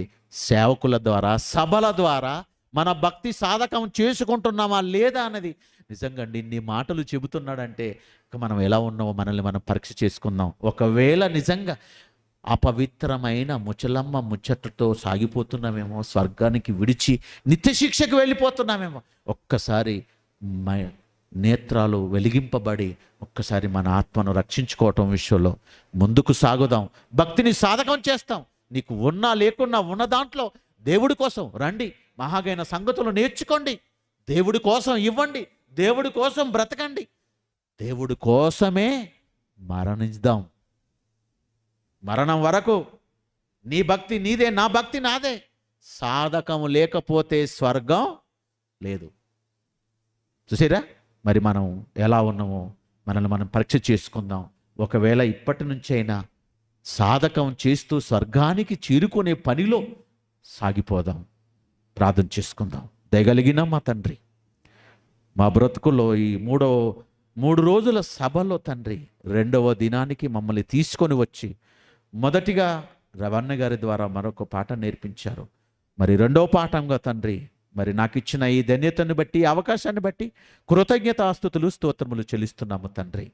సేవకుల ద్వారా, సభల ద్వారా మన భక్తి సాధకం చేసుకుంటున్నామా లేదా అన్నది నిజంగా ఇన్ని మాటలు చెబుతున్నాడంటే ఇక మనం ఎలా ఉన్నామో మనల్ని మనం పరీక్ష చేసుకుందాం. ఒకవేళ నిజంగా అపవిత్రమైన ముచలమ్మ ముచ్చటతో సాగిపోతున్నామేమో, స్వర్గానికి విడిచి నిత్య శిక్షకు వెళ్ళిపోతున్నామేమో, ఒక్కసారి నేత్రాలు వెలిగింపబడి ఒక్కసారి మన ఆత్మను రక్షించుకోవటం విషయంలో ముందుకు సాగుదాం. భక్తిని సాధకం చేస్తాం. నీకు ఉన్నా లేకున్నా ఉన్న దాంట్లో దేవుడి కోసం రండి, మహాగైన సంగతులు నేర్చుకోండి, దేవుడి కోసం ఇవ్వండి, దేవుడి కోసం బ్రతకండి, దేవుడి కోసమే మరణిద్దాం. మరణం వరకు నీ భక్తి నీదే, నా భక్తి నాదే. సాధకం లేకపోతే స్వర్గం లేదు. చూసారా? మరి మనం ఎలా ఉన్నామో మనల్ని మనం పరీక్ష చేసుకుందాం. ఒకవేళ ఇప్పటి నుంచైనా సాధకం చేస్తూ స్వర్గానికి చేరుకునే పనిలో సాగిపోదాం. ప్రార్థన చేసుకుందాం. దయగలిగిన మా తండ్రి, మా బ్రతుకుల్లో ఈ మూడు రోజుల సభలో తండ్రి, 2వ దినానికి మమ్మల్ని తీసుకొని వచ్చి మొదటిగా రవణ గారి ద్వారా మరొక పాఠం నేర్పించారు. మరి 2వ పాఠంగా తండ్రి, మరి నాకు ఇచ్చిన ఈ ధన్యతను బట్టి, అవకాశాన్ని బట్టి కృతజ్ఞతాస్తుతులు స్తోత్రములు చెల్లిస్తున్నాము తండ్రి.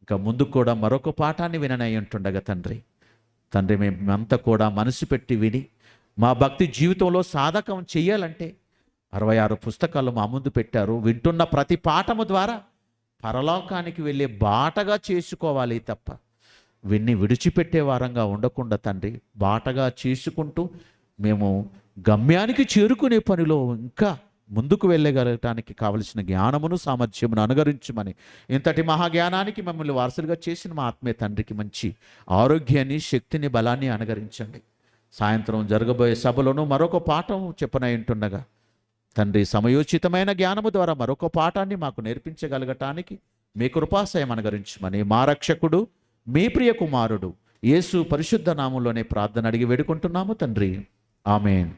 ఇంకా ముందు కూడా మరొక పాఠాన్ని విననై ఉంటుండగా తండ్రి మేమంతా కూడా మనసు పెట్టి విని మా భక్తి జీవితంలో సాధకం చెయ్యాలంటే 66 పుస్తకాలు మా ముందు పెట్టారు. వింటున్న ప్రతి పాఠము ద్వారా పరలోకానికి వెళ్ళే బాటగా చేసుకోవాలి తప్ప విడిచిపెట్టే వారంగా ఉండకుండా తండ్రి, బాటగా చేసుకుంటూ మేము గమ్యానికి చేరుకునే పనిలో ఇంకా ముందుకు వెళ్ళగలగటానికి కావలసిన జ్ఞానమును సామర్థ్యమును అనుగరించమని, ఇంతటి మహాజ్ఞానానికి మమ్మల్ని వారసులుగా చేసిన మా ఆత్మీయ తండ్రికి మంచి ఆరోగ్యాన్ని, శక్తిని, బలాన్ని అనుగరించండి. సాయంత్రం జరగబోయే సభలోనూ మరొక పాఠం చెప్పనై ఉంటుండగా తండ్రి, సమయోచితమైన జ్ఞానము ద్వారా మరొక పాఠాన్ని మాకు నేర్పించగలగటానికి మీ కృపాశయం అనుగరించమని మా రక్షకుడు, మీ ప్రియ కుమారుడు యేసు పరిశుద్ధ నామంలోనే ప్రార్థన అడిగి వేడుకుంటున్నాము తండ్రి. ఆమేన్.